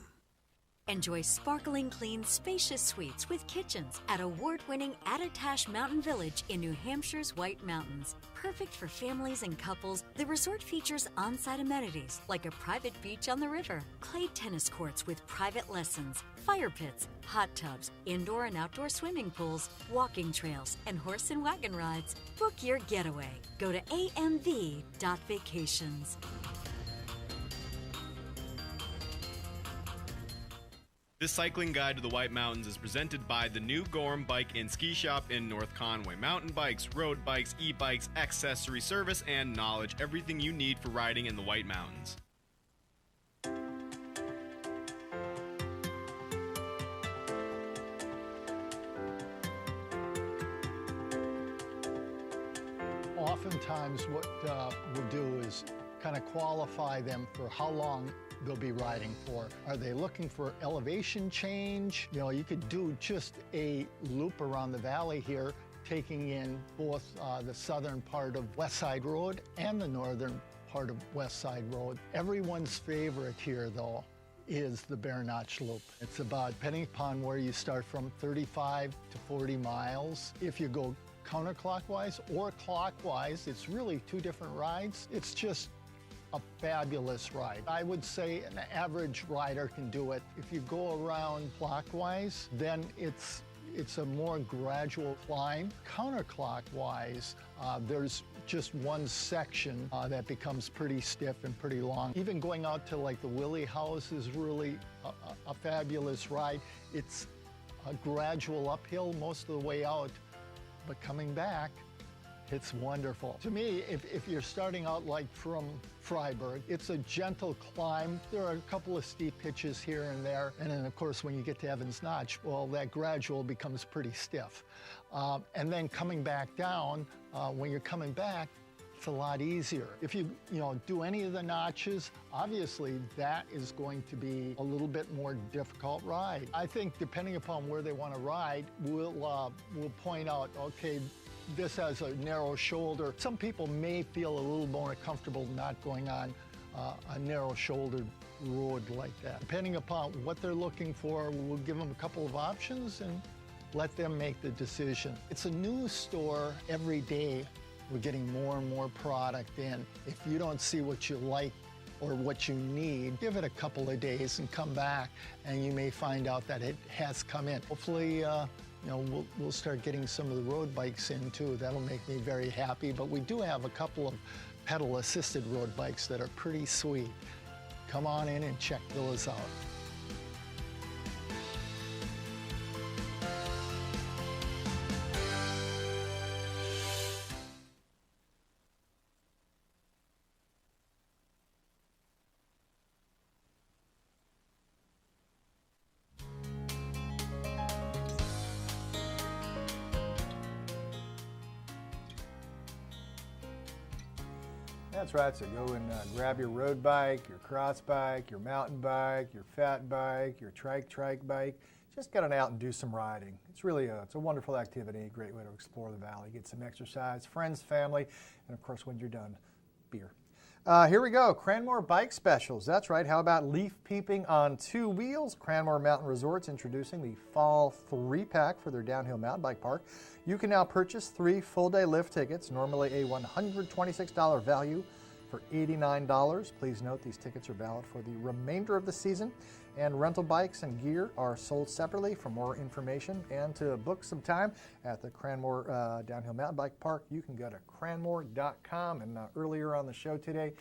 Enjoy sparkling clean, spacious suites with kitchens at award-winning Attitash Mountain Village in New Hampshire's White Mountains. Perfect for families and couples, the resort features on-site amenities like a private beach on the river, clay tennis courts with private lessons, fire pits, hot tubs, indoor and outdoor swimming pools, walking trails, and horse and wagon rides. Book your getaway. Go to amv.vacations. This cycling guide to the White Mountains is presented by the new Gorham Bike and Ski Shop in North Conway. Mountain bikes, road bikes, e-bikes, accessory service, and knowledge. Everything you need for riding in the White Mountains. Oftentimes what we'll do is kind of qualify them for how long they'll be riding for. Are they looking for elevation change? You know, you could do just a loop around the valley here, taking in both the southern part of West Side Road and the northern part of West Side Road. Everyone's favorite here, though, is the Bear Notch Loop. It's about, depending upon where you start from, 35 to 40 miles. If you go counterclockwise or clockwise, it's really two different rides. It's just a fabulous ride. I would say an average rider can do it. If you go around clockwise, then it's a more gradual climb. Counterclockwise, there's just one section that becomes pretty stiff and pretty long. Even going out to like the Willie House is really a fabulous ride. It's a gradual uphill most of the way out, but coming back, it's wonderful. To me, if you're starting out like from Freiburg, it's a gentle climb. There are a couple of steep pitches here and there. And then, of course, when you get to Evans Notch, well, that gradual becomes pretty stiff. And then coming back down, when you're coming back, it's a lot easier. If you do any of the notches, obviously that is going to be a little bit more difficult ride. I think depending upon where they want to ride, we'll point out, okay, this has a narrow shoulder. Some people may feel a little more comfortable not going on a narrow-shouldered road like that. Depending upon what they're looking for, we'll give them a couple of options and let them make the decision. It's a new store every day. We're getting more and more product in. If you don't see what you like or what you need, give it a couple of days and come back, and you may find out that it has come in. Hopefully, we'll start getting some of the road bikes in too. That'll make me very happy. But we do have a couple of pedal-assisted road bikes that are pretty sweet. Come on in and check those out. That's right, so go and grab your road bike, your cross bike, your mountain bike, your fat bike, your trike bike. Just get on out and do some riding. It's really it's a wonderful activity, a great way to explore the valley, get some exercise, friends, family, and of course when you're done, beer. Here we go, Cranmore Bike Specials. That's right, how about leaf peeping on 2 wheels? Cranmore Mountain Resorts introducing the Fall 3-pack for their downhill mountain bike park. You can now purchase 3 full-day lift tickets, normally a $126 value for $89. Please note these tickets are valid for the remainder of the season, and rental bikes and gear are sold separately. For more information and to book some time at the Cranmore Downhill Mountain Bike Park, you can go to cranmore.com. And earlier on the show today,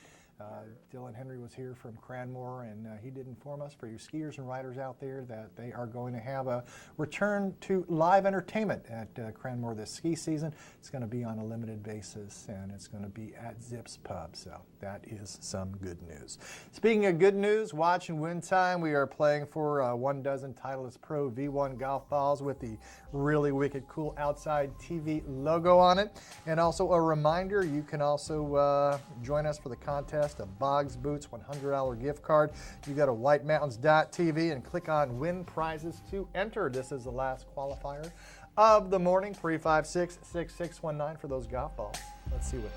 Dylan Henry was here from Cranmore, and he did inform us, for you skiers and riders out there, that they are going to have a return to live entertainment at Cranmore this ski season. It's going to be on a limited basis, and it's going to be at Zips Pub, so that is some good news. Speaking of good news, watch and win time. We are playing for 1 dozen Titleist Pro V1 golf balls with the really wicked cool Outside TV logo on it. And also a reminder, you can also join us for the contest of Boggs Boots $100 gift card. You go to whitemountains.tv and click on Win Prizes to enter. This is the last qualifier of the morning, 356-6619 for those golf balls. Let's see what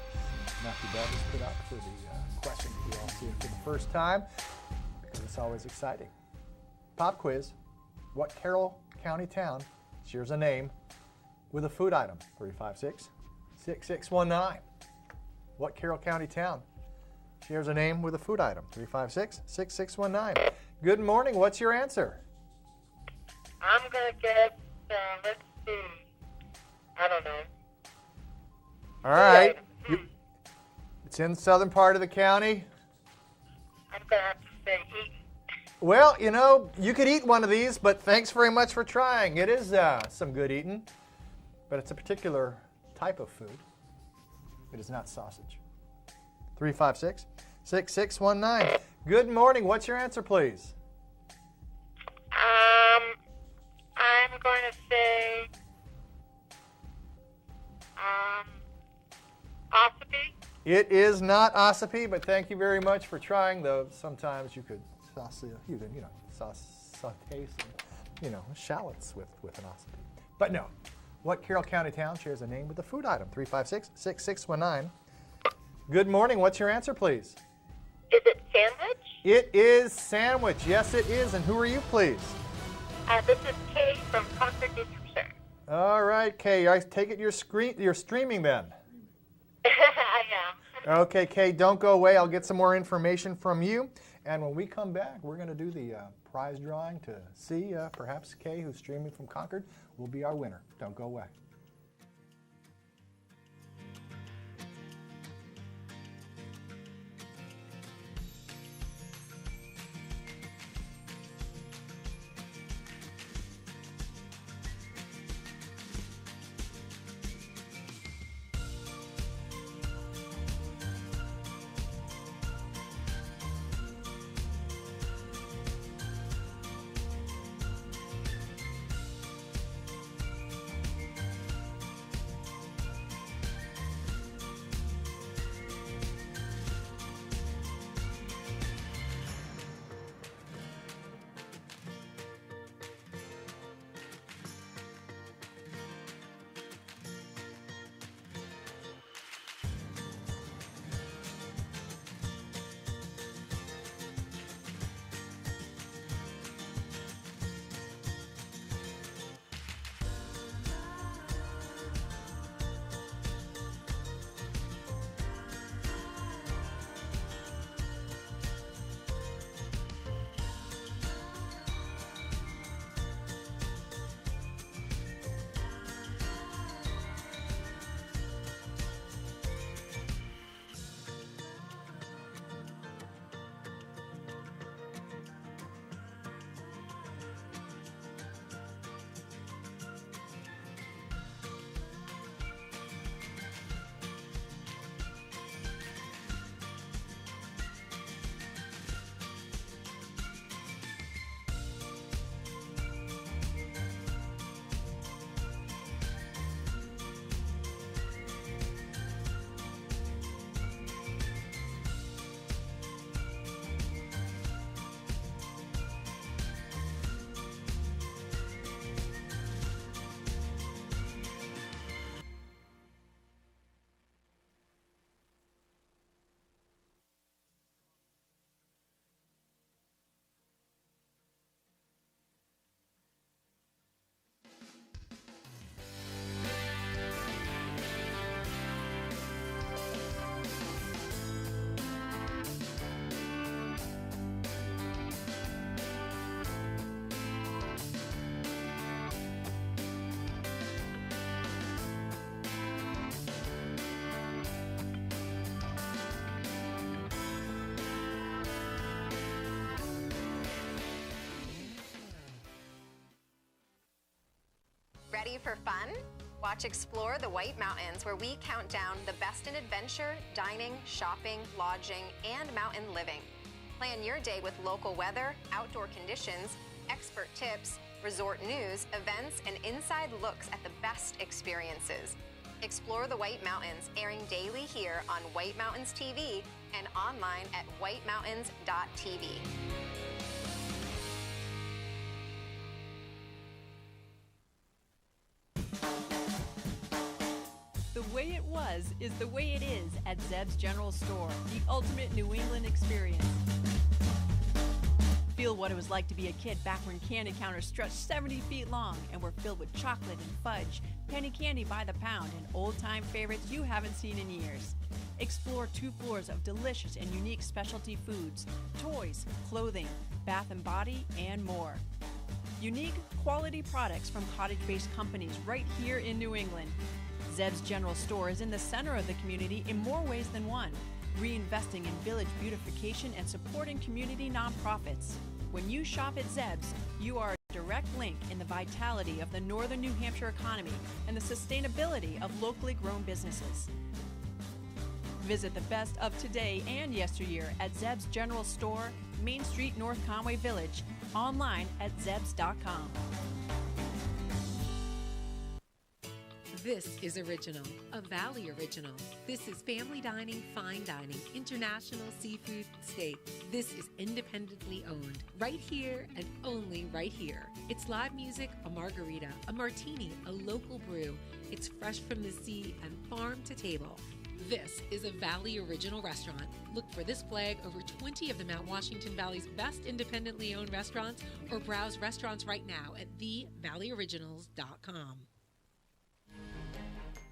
Matthew Davis put up for the question. We all see it for the first time, because it's always exciting. Pop quiz. What Carroll County town shares a name with a food item? 356-6619. What Carroll County town shares a name with a food item? 356-6619. Good morning. What's your answer? I'm going to guess, let's see, I don't know. All right. It's in the southern part of the county. I'm going to have to say Eaton. Well, you know, you could eat one of these, but thanks very much for trying. It is some good eating, but it's a particular type of food. It is not sausage. 356-6619. Good morning. What's your answer, please? I'm going to say Ossipee. It is not Ossipee, but thank you very much for trying, though. Sometimes you could saute some, shallots with an Ossipee. But no. What Carroll County town shares a name with a food item? 356-6619. Good morning. What's your answer, please? Is it Sandwich? It is Sandwich. Yes, it is. And who are you, please? This is Kay from Concord, New Hampshire. All right, Kay. I take it you're streaming then. I am. Okay, Kay, don't go away. I'll get some more information from you. And when we come back, we're going to do the prize drawing to see perhaps Kay, who's streaming from Concord, will be our winner. Don't go away. Ready for fun? Watch Explore the White Mountains, where we count down the best in adventure, dining, shopping, lodging, and mountain living. Plan your day with local weather, outdoor conditions, expert tips, resort news, events, and inside looks at the best experiences. Explore the White Mountains, airing daily here on White Mountains TV and online at whitemountains.tv. The way it was is the way it is at Zeb's General Store, the ultimate New England experience. Feel what it was like to be a kid back when candy counters stretched 70 feet long and were filled with chocolate and fudge, penny candy by the pound, and old-time favorites you haven't seen in years. Explore 2 floors of delicious and unique specialty foods, toys, clothing, bath and body, and more. Unique, quality products from cottage-based companies right here in New England. Zeb's General Store is in the center of the community in more ways than one, reinvesting in village beautification and supporting community nonprofits. When you shop at Zeb's, you are a direct link in the vitality of the northern New Hampshire economy and the sustainability of locally grown businesses. Visit the best of today and yesteryear at Zeb's General Store, Main Street, North Conway Village, online at zebs.com. This is Original, a Valley Original. This is family dining, fine dining, international seafood steak. This is independently owned, right here and only right here. It's live music, a margarita, a martini, a local brew. It's fresh from the sea and farm to table. This is a Valley Original restaurant. Look for this flag over 20 of the Mount Washington Valley's best independently owned restaurants, or browse restaurants right now at thevalleyoriginals.com.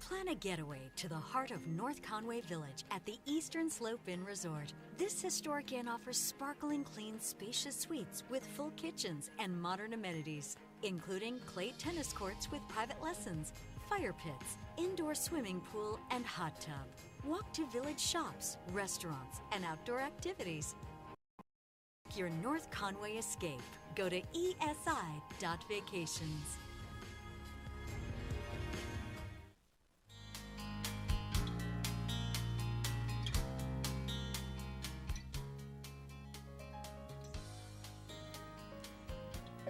Plan a getaway to the heart of North Conway Village at the Eastern Slope Inn Resort. This historic inn offers sparkling clean, spacious suites with full kitchens and modern amenities, including clay tennis courts with private lessons, fire pits, indoor swimming pool, and hot tub. Walk to village shops, restaurants, and outdoor activities. Your North Conway escape. Go to esi.vacations.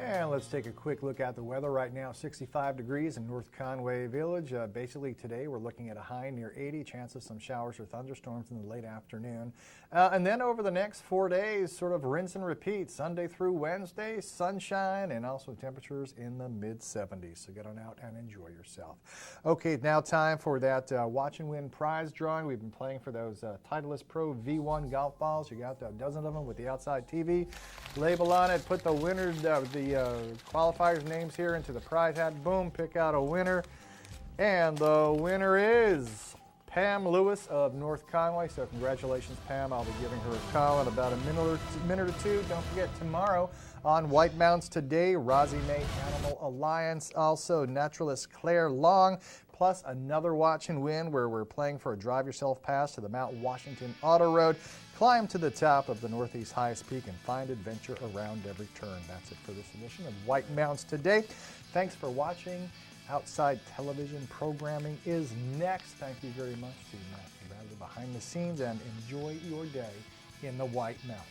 And let's take a quick look at the weather right now. 65 degrees in North Conway Village. Basically today we're looking at a high near 80, chance of some showers or thunderstorms in the late afternoon. And then over the next 4 days, sort of rinse and repeat. Sunday through Wednesday, sunshine and also temperatures in the mid-70s. So get on out and enjoy yourself. Okay, now time for that Watch and Win prize drawing. We've been playing for those Titleist Pro V1 golf balls. You got a dozen of them with the outside TV label on it. Put the winner, the qualifiers' names here into the prize hat. Boom, pick out a winner. And the winner is Pam Lewis of North Conway. So congratulations, Pam. I'll be giving her a call in about a minute or two. Don't forget, tomorrow on White Mountains Today, Rosie May Animal Alliance. Also, naturalist Claire Long. Plus another Watch and Win where we're playing for a Drive Yourself Pass to the Mount Washington Auto Road. Climb to the top of the Northeast highest peak and find adventure around every turn. That's it for this edition of White Mountains Today. Thanks for watching. Outside television programming is next. Thank you very much to Matt Bradley behind the scenes, and enjoy your day in the White Mountains.